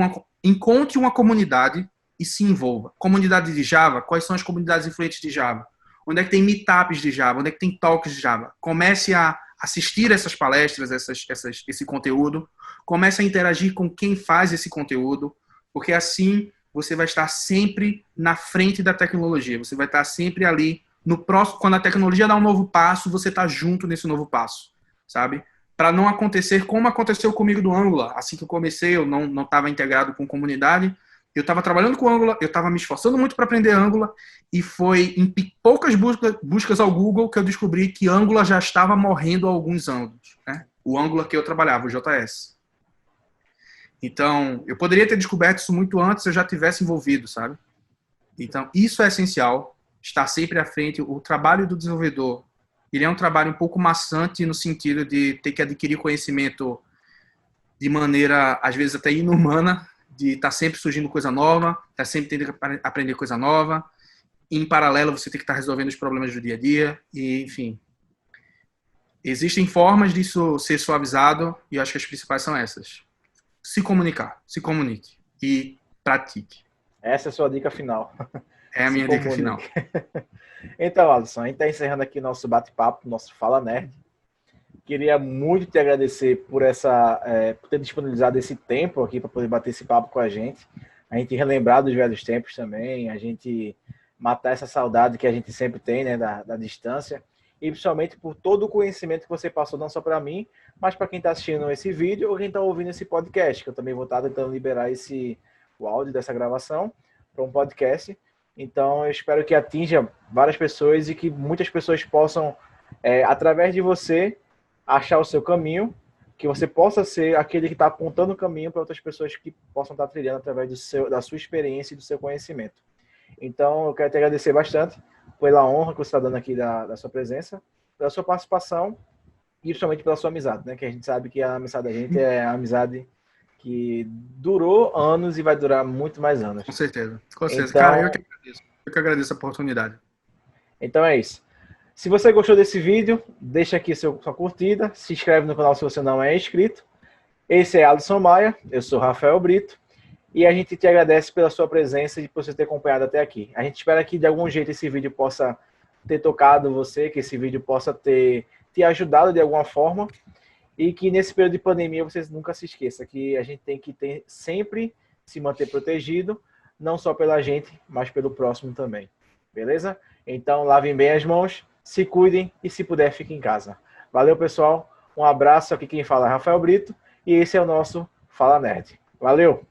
encontre uma comunidade e se envolva. Comunidade de Java, quais são as comunidades influentes de Java? Onde é que tem meetups de Java? Onde é que tem talks de Java? Comece a assistir essas palestras, esse conteúdo. Comece a interagir com quem faz esse conteúdo, porque assim você vai estar sempre na frente da tecnologia. Você vai estar sempre ali no próximo. Quando a tecnologia dá um novo passo, você está junto nesse novo passo, sabe? Para não acontecer como aconteceu comigo do Angular. Assim que eu comecei, eu não estava integrado com comunidade. Eu estava trabalhando com Angular, eu estava me esforçando muito para aprender Angular, e foi em poucas buscas ao Google que eu descobri que Angular já estava morrendo há alguns anos, né? O Angular que eu trabalhava, o JS. Então, eu poderia ter descoberto isso muito antes se eu já tivesse envolvido, sabe? Então, isso é essencial, estar sempre à frente. O trabalho do desenvolvedor ele é um trabalho um pouco maçante no sentido de ter que adquirir conhecimento de maneira, às vezes, até inumana, de estar sempre surgindo coisa nova, estar sempre tendo que aprender coisa nova. Em paralelo, você tem que estar resolvendo os problemas do dia a dia. E, enfim, existem formas disso ser suavizado e eu acho que as principais são essas. Se comunicar, se comunique e pratique. Essa é a sua dica final. É a minha dica final. Então, Alisson, a gente está encerrando aqui nosso bate-papo, nosso Fala Nerd. Queria muito te agradecer por ter disponibilizado esse tempo aqui para poder bater esse papo com a gente relembrar dos velhos tempos também, a gente matar essa saudade que a gente sempre tem, né, da distância, e principalmente por todo o conhecimento que você passou, não só para mim, mas para quem está assistindo esse vídeo ou quem está ouvindo esse podcast, que eu também vou estar tentando liberar o áudio dessa gravação para um podcast. Então, eu espero que atinja várias pessoas e que muitas pessoas possam, através de você, achar o seu caminho, que você possa ser aquele que está apontando o caminho para outras pessoas que possam estar trilhando através da sua experiência e do seu conhecimento. Então, eu quero te agradecer bastante pela honra que você está dando aqui da sua presença, pela sua participação e principalmente pela sua amizade, né? Que a gente sabe que a amizade da gente é a amizade que durou anos e vai durar muito mais anos. Com certeza. Com certeza. Então, cara, eu que agradeço a oportunidade. Então é isso. Se você gostou desse vídeo, deixa aqui sua curtida, se inscreve no canal se você não é inscrito. Esse é Alisson Maia, eu sou Rafael Brito, e a gente te agradece pela sua presença e por você ter acompanhado até aqui. A gente espera que de algum jeito esse vídeo possa ter tocado você, que esse vídeo possa ter te ajudado de alguma forma, e que nesse período de pandemia vocês nunca se esqueçam que a gente tem que sempre se manter protegido, não só pela gente, mas pelo próximo também. Beleza? Então, lavem bem as mãos, se cuidem e, se puder, fiquem em casa. Valeu, pessoal. Um abraço. Aqui quem fala é Rafael Brito e esse é o nosso Fala Nerd. Valeu!